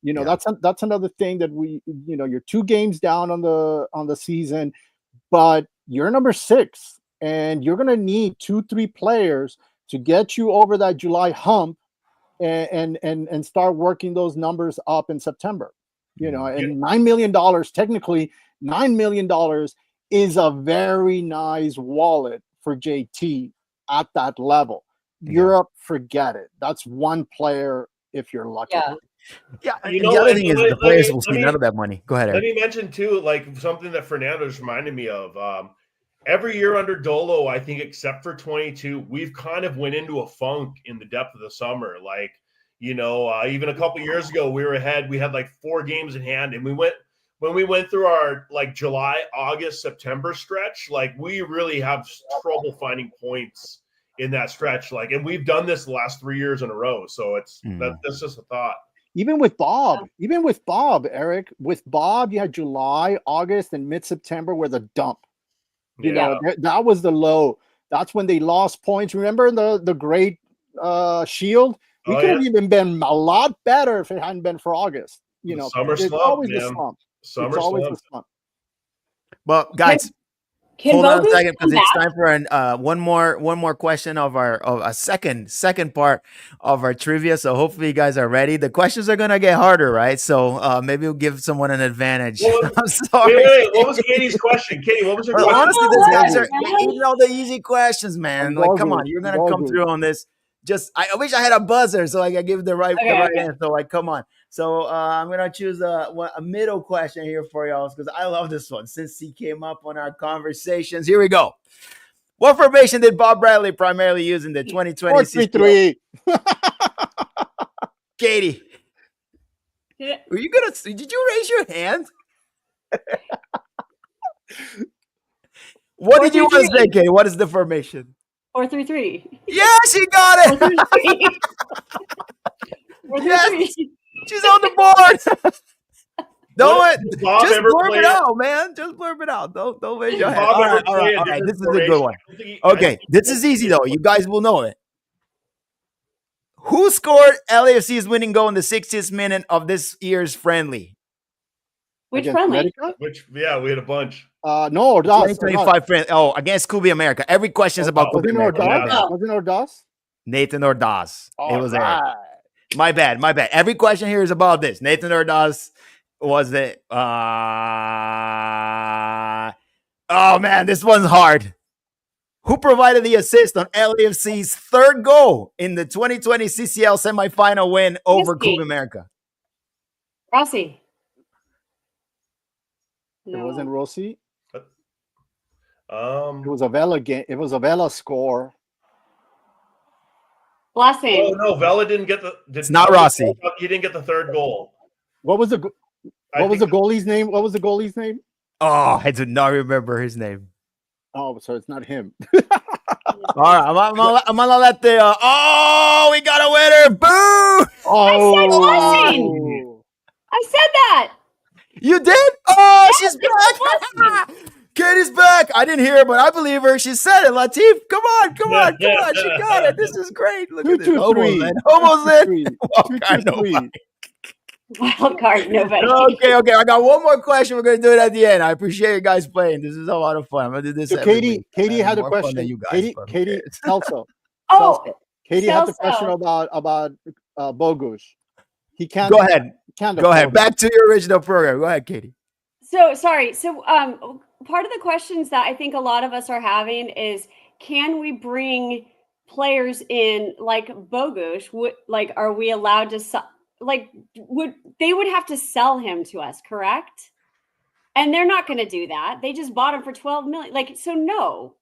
That's another thing that you're 2 games down on the season, but you're number 6, and you're going to need 2-3 players to get you over that July hump and start working those numbers up in September. And $9 million, technically $9 million is a very nice wallet for JT at that level. Europe, forget it. That's 1 player if you're lucky. Yeah. The other thing is the players will see none of that money. Go ahead, Eric. Let me mention too, like something that Fernando's reminded me of. Every year under Dolo, I think except for 22, we've kind of went into a funk in the depth of the summer. Like, even a couple years ago, we were ahead. We had like 4 games in hand, and when we went through our like July, August, September stretch, like we really have trouble finding points in that stretch. Like, and we've done this the last 3 years in a row. So that's just a thought. Even with Bob, Eric, with Bob, you had July, August, and mid-September were the dump. That was the low. That's when they lost points. Remember the great Shield? We could have even been a lot better if it hadn't been for August. Summer slump, always man. the slump. Summer slump. Well, guys, hold on a second, because it's time for one more question of a second part of our trivia. So hopefully you guys are ready. The questions are gonna get harder, right? So maybe we'll give someone an advantage. I'm sorry. Wait, what was Katie's question? Katie, what was your question? Honestly, these guys are eating all the easy questions, man. Like, come on, you're gonna come through on this. I wish I had a buzzer so I could give the right answer. So like, come on. So I'm gonna choose a middle question here for y'all because I love this one since he came up on our conversations. Here we go. What formation did Bob Bradley primarily use in the 2020 4-3-3. Katie, were you gonna? Did you raise your hand? What did you want to say, Katie? What is the formation? 4-3-3. Yeah, she got it. 4-3-3. 4-3-3. Yes, she's on the board. Just blurb it out, man. Just blurb it out. Don't raise your hand. All right. This is a good one. Okay, this is easy though. You guys will know it. Who scored LAFC's winning goal in the 60th minute of this year's friendly? Which friendly? America? We had a bunch. No, Ordaz. 2025 friendly. Oh, against Kubi America. Every question is about Kubi America. Wasn't Ordaz? Nathan Ordaz. It was there. My bad. Every question here is about this. Nathan Ordaz was it? Oh man, this one's hard. Who provided the assist on LAFC's third goal in the 2020 CCL semifinal win over Kubi America? Rossi. No. It wasn't Rossi. It was a Vela game. It was a Vela score. Blessing. Oh no, Vela didn't get the. It's not Rossi. He didn't get the third goal. What was the goalie's name? What was the goalie's name? Oh, I do not remember his name. Oh, so it's not him. All right, I'm gonna let the. Oh, we got a winner! Boo! Oh, I said Blessing. I said that. You did? Oh, she's back. Katie's back. I didn't hear her, but I believe her. She said it. Latif, come on. She got it. This is great. Look at this. Almost in. Wild card, nobody. Okay. I got one more question. We're going to do it at the end. I appreciate you guys playing. This is a lot of fun. I'm going to do this. So Katie had a question. Katie, also. Oh, Katie had the question about Bogusz. He can't. Go ahead. Back to your original program. Go ahead, Katie. So sorry. So part of the questions that I think a lot of us are having is, can we bring players in like Bogusz? Are we allowed to would have to sell him to us, correct? And they're not going to do that. They just bought him for 12 million. So no.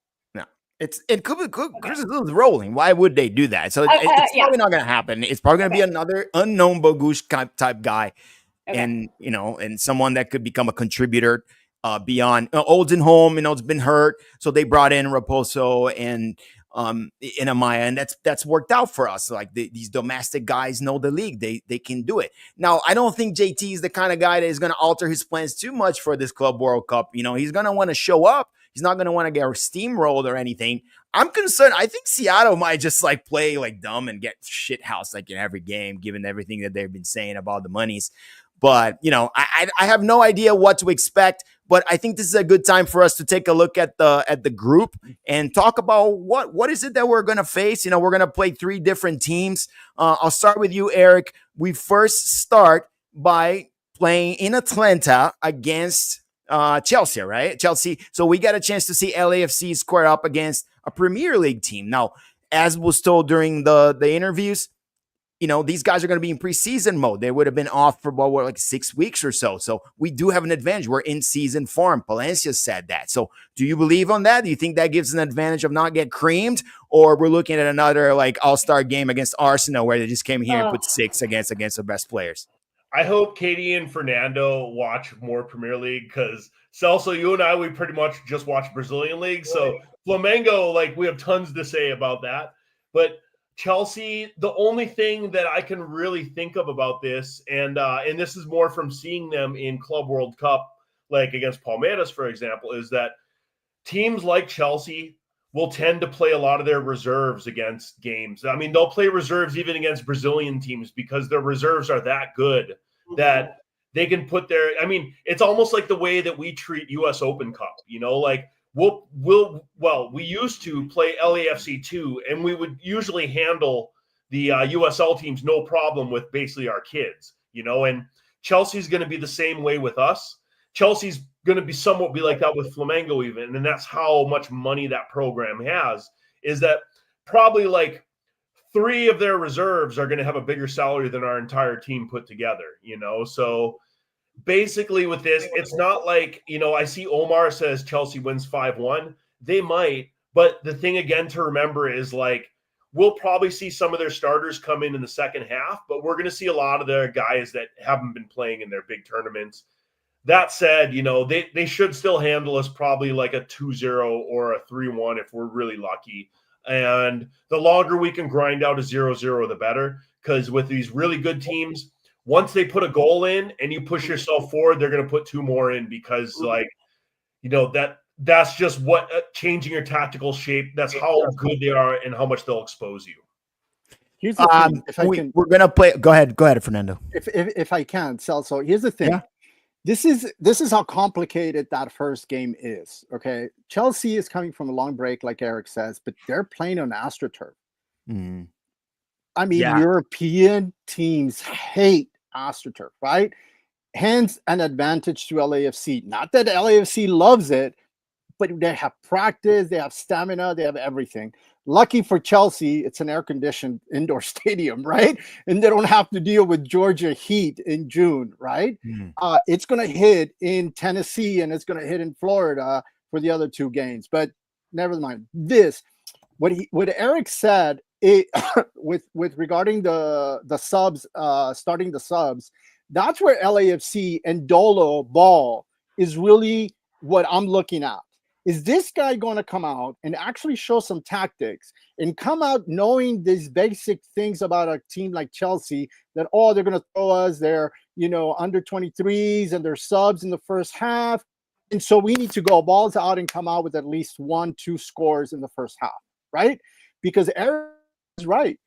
Chris is rolling. Why would they do that? So it's probably not going to happen. It's probably going to be another unknown Bogusz type guy, and and someone that could become a contributor beyond. Oldenholm, has been hurt, so they brought in Raposo and in Amaya, and that's worked out for us. Like these domestic guys know the league; they can do it. Now, I don't think JT is the kind of guy that is going to alter his plans too much for this Club World Cup. He's going to want to show up. He's not going to want to get steamrolled or anything. I'm concerned. I think Seattle might just play dumb and get shit housed in every game, given everything that they've been saying about the monies. But, I have no idea what to expect. But I think this is a good time for us to take a look at the group and talk about what is it that we're going to face. We're going to play 3 different teams. I'll start with you, Eric. We first start by playing in Atlanta against Chelsea, right? Chelsea. So we got a chance to see LAFC square up against a Premier League team. Now, as was told during the interviews, these guys are going to be in preseason mode. They would have been off for about 6 weeks or so. So we do have an advantage. We're in season form. Palencia said that. So do you believe on that? Do you think that gives an advantage of not get creamed? Or we're looking at another all-star game against Arsenal where they just came here and put 6 against the best players? I hope Katie and Fernando watch more Premier League because Celso, you and I, we pretty much just watch Brazilian League. So Flamengo, we have tons to say about that. But Chelsea, the only thing that I can really think of about this, and this is more from seeing them in Club World Cup, against Palmeiras, for example, is that teams like Chelsea will tend to play a lot of their reserves against games. I mean, they'll play reserves even against Brazilian teams because their reserves are that good that they can put it's almost like the way that we treat US Open Cup, we used to play LAFC 2 and we would usually handle the USL teams no problem with basically our kids, and Chelsea's going to be the same way with us. Chelsea's going to be somewhat like that with Flamengo even, and that's how much money that program has, is that probably 3 of their reserves are going to have a bigger salary than our entire team put together, you know? So basically with this, it's not like, you know, I see Omar says Chelsea wins 5-1. They might, but the thing again to remember is like, we'll probably see some of their starters come in the second half, but we're going to see a lot of their guys that haven't been playing in their big tournaments. That said, you know, they should still handle us probably like a 2-0 or a 3-1 if we're really lucky. And the longer we can grind out a 0-0, the better. Because with these really good teams, once they put a goal in and you push yourself forward, they're going to put 2 more in because, like, you know, that's just what changing your tactical shape. That's how good they are and how much they'll expose you. Here's the thing. If I can, we're gonna play. Go ahead, Fernando. If I can, Celso. Here's the thing. Yeah. This is how complicated that first game is. Okay, Chelsea is coming from a long break, like Eric says, but they're playing on AstroTurf. Mm. I mean, European teams hate AstroTurf, right? Hence, an advantage to LAFC. Not that LAFC loves it, but they have practice, they have stamina, they have everything. Lucky for Chelsea, it's an air-conditioned indoor stadium, right? And they don't have to deal with Georgia heat in June, right? It's going to hit in Tennessee and it's going to hit in Florida for the other 2 games. But never mind. What Eric said with regarding the subs, starting the subs, that's where LAFC and Dolo ball is really what I'm looking at. Is this guy going to come out and actually show some tactics and come out knowing these basic things about a team like Chelsea that, oh, they're going to throw us their, you know, under 23s and their subs in the first half. And so we need to go balls out and come out with at least 1-2 scores in the first half, right? Because Eric is right.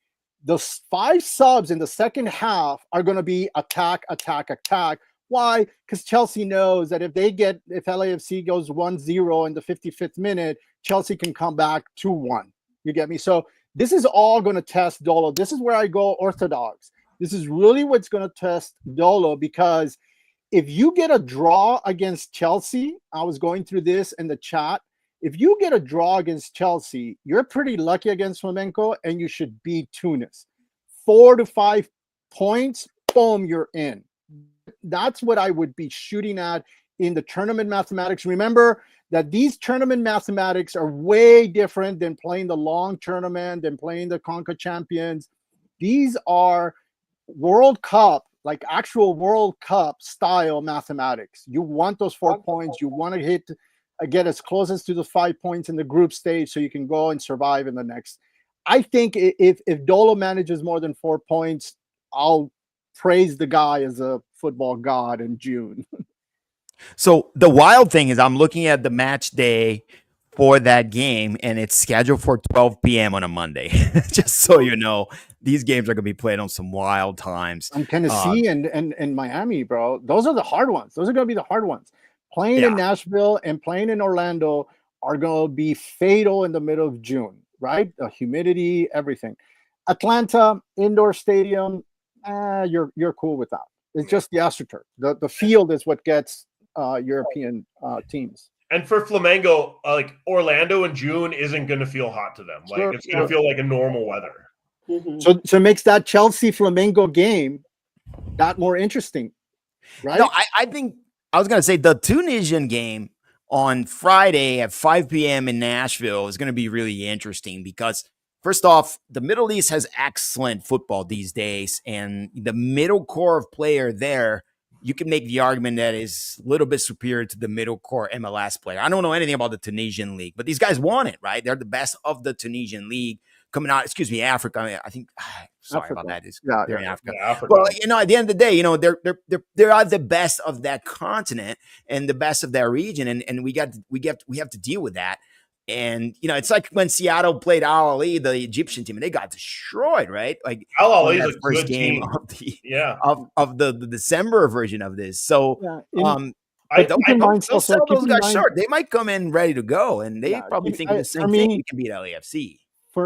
The 5 subs in the second half are going to be attack, attack, attack. Why? Because Chelsea knows that if LAFC goes 1-0 in the 55th minute, Chelsea can come back 2-1. You get me? So this is all going to test Dolo. This is where I go orthodox. This is really what's going to test Dolo, because if you get a draw against Chelsea, I was going through this in the chat. If you get a draw against Chelsea, you're pretty lucky against Flamengo, and you should beat Tunis. 4 to 5 points, boom, you're in. That's what I would be shooting at in the tournament mathematics. Remember that these tournament mathematics are way different than playing the long tournament, than playing the CONCACAF Champions. These are World Cup, like actual World Cup style mathematics. You want those 4 points. You want to get as close as to the 5 points in the group stage so you can go and survive in the next. I think if Dolo manages more than 4 points, I'll praise the guy as a football god in June. So the wild thing is I'm looking at the match day for that game, and it's scheduled for 12 p.m. on a Monday. Just so you know, these games are going to be played on some wild times. And Tennessee and Miami, bro. Those are the hard ones. Those are going to be the hard ones. Playing in Nashville and playing in Orlando are going to be fatal in the middle of June, right? The humidity, everything. Atlanta, indoor stadium, you're cool with that. It's just the AstroTurf. The field is what gets European teams. And for Flamengo, like Orlando in June isn't going to feel hot to them. Like it's going to feel like a normal weather. Mm-hmm. So it makes that Chelsea Flamengo game that more interesting, right? No, I think I was going to say the Tunisian game on Friday at 5 p.m. in Nashville is going to be really interesting because, first off, the Middle East has excellent football these days, and the middle core of player there, you can make the argument that is a little bit superior to the middle core MLS player. I don't know anything about the Tunisian league, but these guys won it, right? They're the best of the Tunisian league coming out. Excuse me, Africa. I think. Sorry Africa. about that. They're in Africa. Yeah, Africa. Well, you know, at the end of the day, you know, they are the best of that continent and the best of that region, and we have to deal with that. And, you know, it's like when Seattle played Al Ali, the Egyptian team, and they got destroyed, right? Like Al Ali is that a first good game team. of the December version of this. So, I don't sell those guys short. They might come in ready to go, and they probably think the same thing. We can beat LAFC.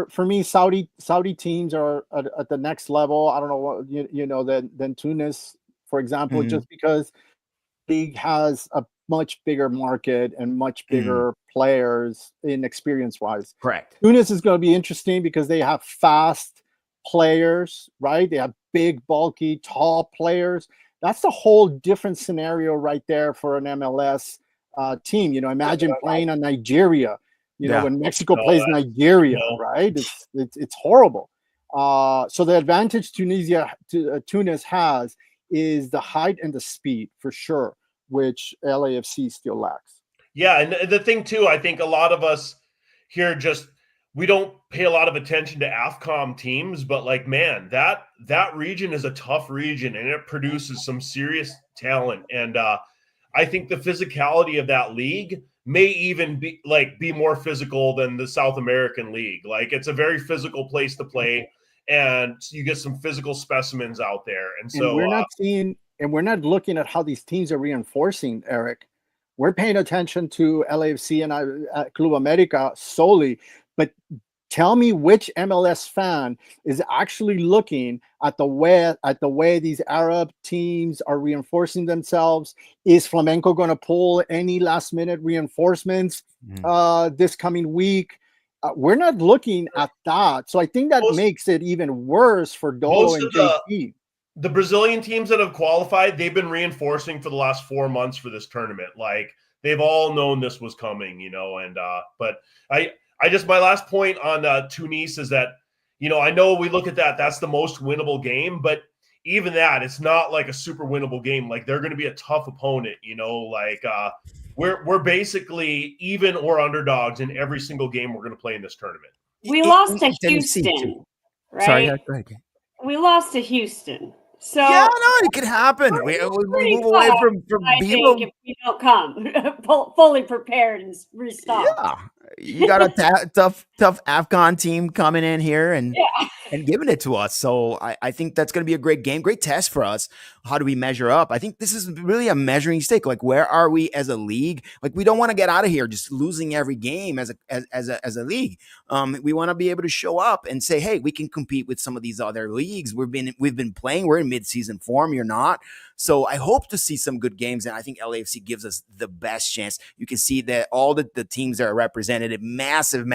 For me, Saudi teams are at the next level. I don't know what you know than Tunis, for example, just because league has a much bigger market and much bigger players in experience wise. Correct. Tunis is going to be interesting because they have fast players, right? They have big, bulky, tall players. That's a whole different scenario right there for an MLS team. Imagine playing on Nigeria. When Mexico plays Nigeria, right? It's horrible. So the advantage Tunis has is the height and the speed for sure, which LAFC still lacks. Yeah, and the thing too, I think a lot of us here we don't pay a lot of attention to AFCOM teams, but like, man, that region is a tough region and it produces some serious talent. And I think the physicality of that league may even be more physical than the South American League. Like, it's a very physical place to play, and you get some physical specimens out there. And so we're not looking at how these teams are reinforcing, Eric. We're paying attention to LAFC and Club America solely, but tell me which MLS fan is actually looking at the way these Arab teams are reinforcing themselves. Is Flamenco going to pull any last-minute reinforcements this coming week? We're not looking at that. So I think that makes it even worse for Dolo and JT. The Brazilian teams that have qualified, they've been reinforcing for the last 4 months for this tournament. Like, they've all known this was coming, and but I just, my last point on Tunis is that, I know we look at that's the most winnable game, but even that, it's not like a super winnable game. Like, they're going to be a tough opponent, we're basically even or underdogs in every single game we're going to play in this tournament. We lost to Houston, right? Sorry, go ahead. We lost to Houston. So yeah, no, it could happen. We move away from think if we don't come fully prepared and restocked. Yeah, you got a tough AFCON team coming in here and giving it to us. So I think that's going to be a great game, great test for us. How do we measure up? I think this is really a measuring stick. Like, where are we as a league? Like, we don't want to get out of here just losing every game as a league. We want to be able to show up and say, hey, we can compete with some of these other leagues. We've been playing. We're in mid-season form. You're not. So I hope to see some good games, and I think LAFC gives us the best chance. You can see that all the teams that are represented, massive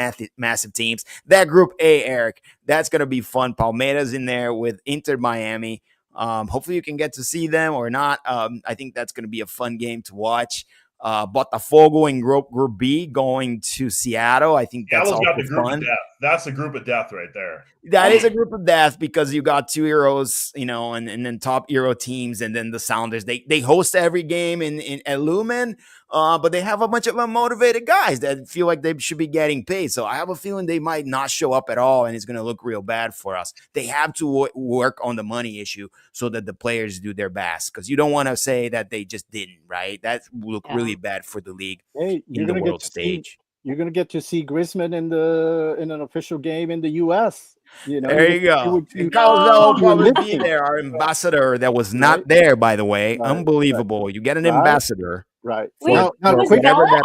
teams. That Group A, Eric, that's going to be fun. Palmeiras in there with Inter Miami. Hopefully you can get to see them or not. I think that's going to be a fun game to watch. Botafogo in Group B going to Seattle. I think that's all fun. That's the group of death right there. That is a group of death because you got two Euros, and then top Euro teams, and then the Sounders. They host every game at Lumen, but they have a bunch of unmotivated guys that feel like they should be getting paid. So I have a feeling they might not show up at all, and it's going to look real bad for us. They have to work on the money issue so that the players do their best, because you don't want to say that they just didn't, right? That will look really bad for the league in the world stage. You're going to get to see Griezmann in an official game in the U.S. There you go. Carlos will probably be there, our ambassador that was not there, by the way. Right, unbelievable. Right. You get an ambassador. Right. For whatever that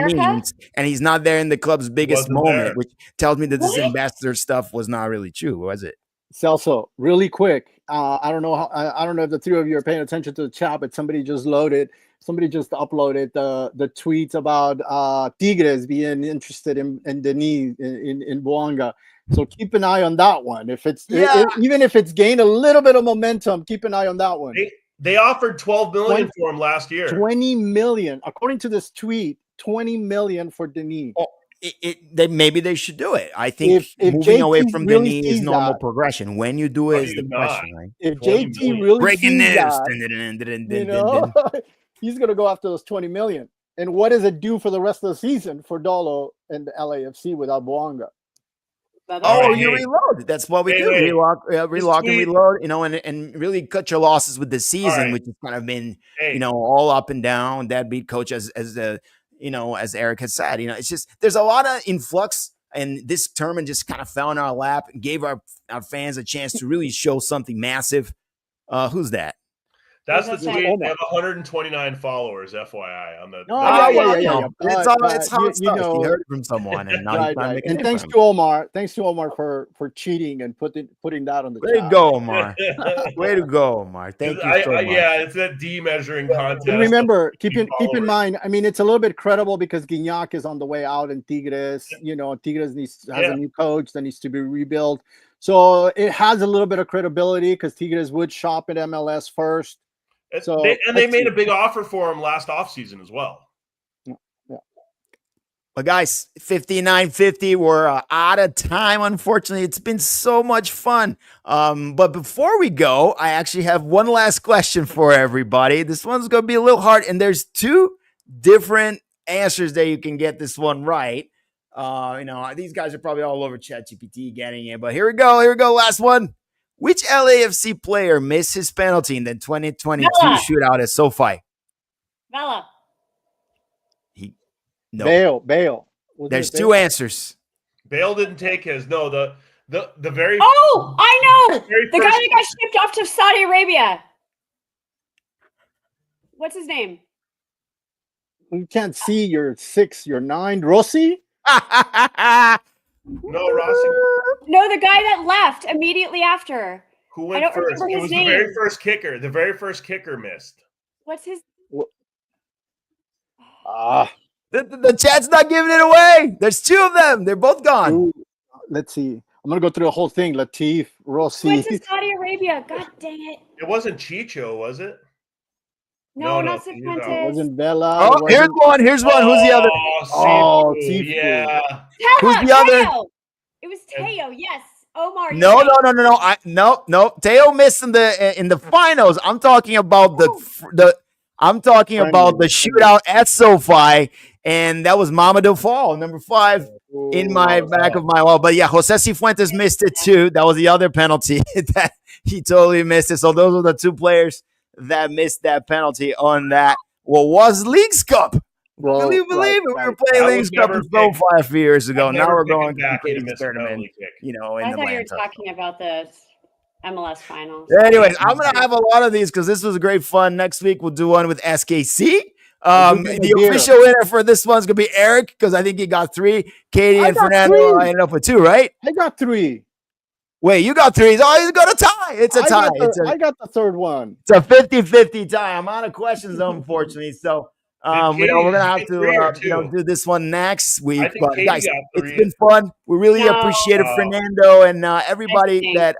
means, and he's not there in the club's biggest moment, which tells me that this ambassador stuff was not really true, was it? Celso, really quick. I don't know if the three of you are paying attention to the chat, but somebody just uploaded the tweets about Tigres being interested in Denis in Boanga. So keep an eye on that one. Even if it's gained a little bit of momentum, keep an eye on that one. They offered $12 million for him last year. 20 million, according to this tweet. 20 million for Denis. Oh, maybe they should do it. I think if moving away from Denis is normal progression. When you do it is the question, right? If JT really breaking news, he's going to go after those 20 million. And what does it do for the rest of the season for Dolo and the LAFC without Boanga? You reload. That's what we do. Relock and reload, and really cut your losses with the season, which has kind of been, all up and down. Deadbeat coach as Eric has said. It's just there's a lot of influx, and this tournament just kind of fell in our lap and gave our fans a chance to really show something massive. Who's that? That's the tweet. They have 129 followers, FYI. On the. It's hot stuff. You heard it from someone, and now right. And thanks to Omar. Thanks to Omar for cheating and putting that on the. Way to go, Omar. Way to go, Omar. Thank you so much. It's that measuring contest. And remember, keep in mind. I mean, it's a little bit credible because Gignac is on the way out, and Tigres. Tigres has a new coach that needs to be rebuilt. So it has a little bit of credibility because Tigres would shop at MLS first. So they made a big offer for him last offseason as well. Well, guys, 5950, we're out of time. Unfortunately, it's been so much fun. But before we go, I actually have one last question for everybody. This one's going to be a little hard, and there's two different answers that you can get this one right. These guys are probably all over ChatGPT getting it, but here we go. Last one. Which LAFC player missed his penalty in the 2022 shootout at SoFi? Vela. No. Bale. There's two answers. Bale didn't take his. No, the very. Oh, I know. The guy that got shipped off to Saudi Arabia. What's his name? You can't see your 6, your 9. Rossi? No, Rossi. No, the guy that left immediately after. Who went I don't first? remember It his was name. the very first kicker. The very first kicker missed. What's his? The chat's not giving it away. There's two of them. They're both gone. Ooh, let's see. I'm going to go through the whole thing. Latif, Rossi. Went to Saudi Arabia. God dang it. It wasn't Chicho, was it? No, No, not no, Cifuentes. It wasn't Bella. Oh, here's one. Who's the other? Oh, Sifu. yeah. Who's the other? Teo. It was Teo. Yes, Omar. No. No. Teo missed in the finals. I'm talking about the shootout at SoFi, and that was Mamadou Fall, number 5, in my back of my wall. But yeah, Jose Cifuentes missed it too. That was the other penalty that he totally missed it. So those were the two players that missed that penalty on that. What was Leagues Cup? Can you believe it? We were playing Leagues Cup in SoFi a few years ago. Now we're going to the Katie's tournament. In I thought you were Atlanta. talking about the MLS finals. Anyways, I'm going to have a lot of these because this was great fun. Next week, we'll do one with SKC. The official winner for this one's going to be Eric because I think he got 3. Katie and Fernando ended up with 2, right? I got 3. Wait, you got 3. Oh, he's got a tie. It's a tie. I got the third one. It's a 50-50 tie. I'm out of questions, unfortunately. So, we're going to have to do this one next week. But guys, it's been fun. We really appreciate it, Fernando, and everybody that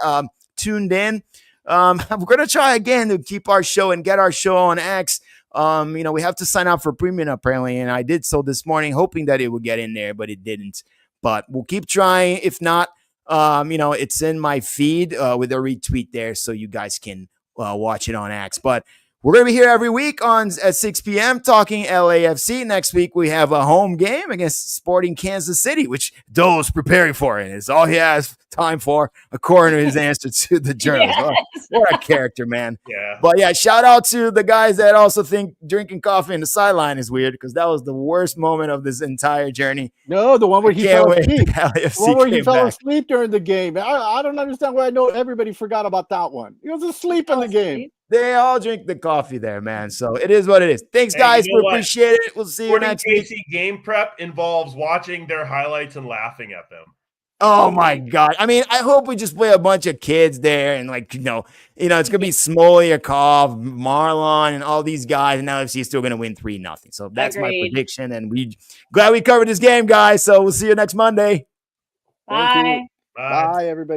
tuned in. We're going to try again to keep our show and get our show on X. We have to sign up for premium apparently, and I did so this morning, hoping that it would get in there, but it didn't. But we'll keep trying. If not, it's in my feed with a retweet there, so you guys can watch it on X. But we're going to be here every week at 6 p.m. talking LAFC. Next week, we have a home game against Sporting Kansas City, which Doe's preparing for. And it's all he has time for, according to his answer to the journalist. Yes. What a character, man. Yeah. But yeah, shout out to the guys that also think drinking coffee in the sideline is weird because that was the worst moment of this entire journey. No, the one where he fell asleep. The one where he fell asleep during the game. I don't understand why I know everybody forgot about that one. He was asleep in the game. They all drink the coffee there, man. So it is what it is. Thanks, guys. We appreciate it. We'll see you next week. Game prep involves watching their highlights and laughing at them. Oh my God. I mean, I hope we just play a bunch of kids there and it's going to be Smolyakov, Marlon, and all these guys, and LFC is still going to win 3-0. So that's my prediction, and glad we covered this game, guys. So we'll see you next Monday. Bye. Bye, everybody.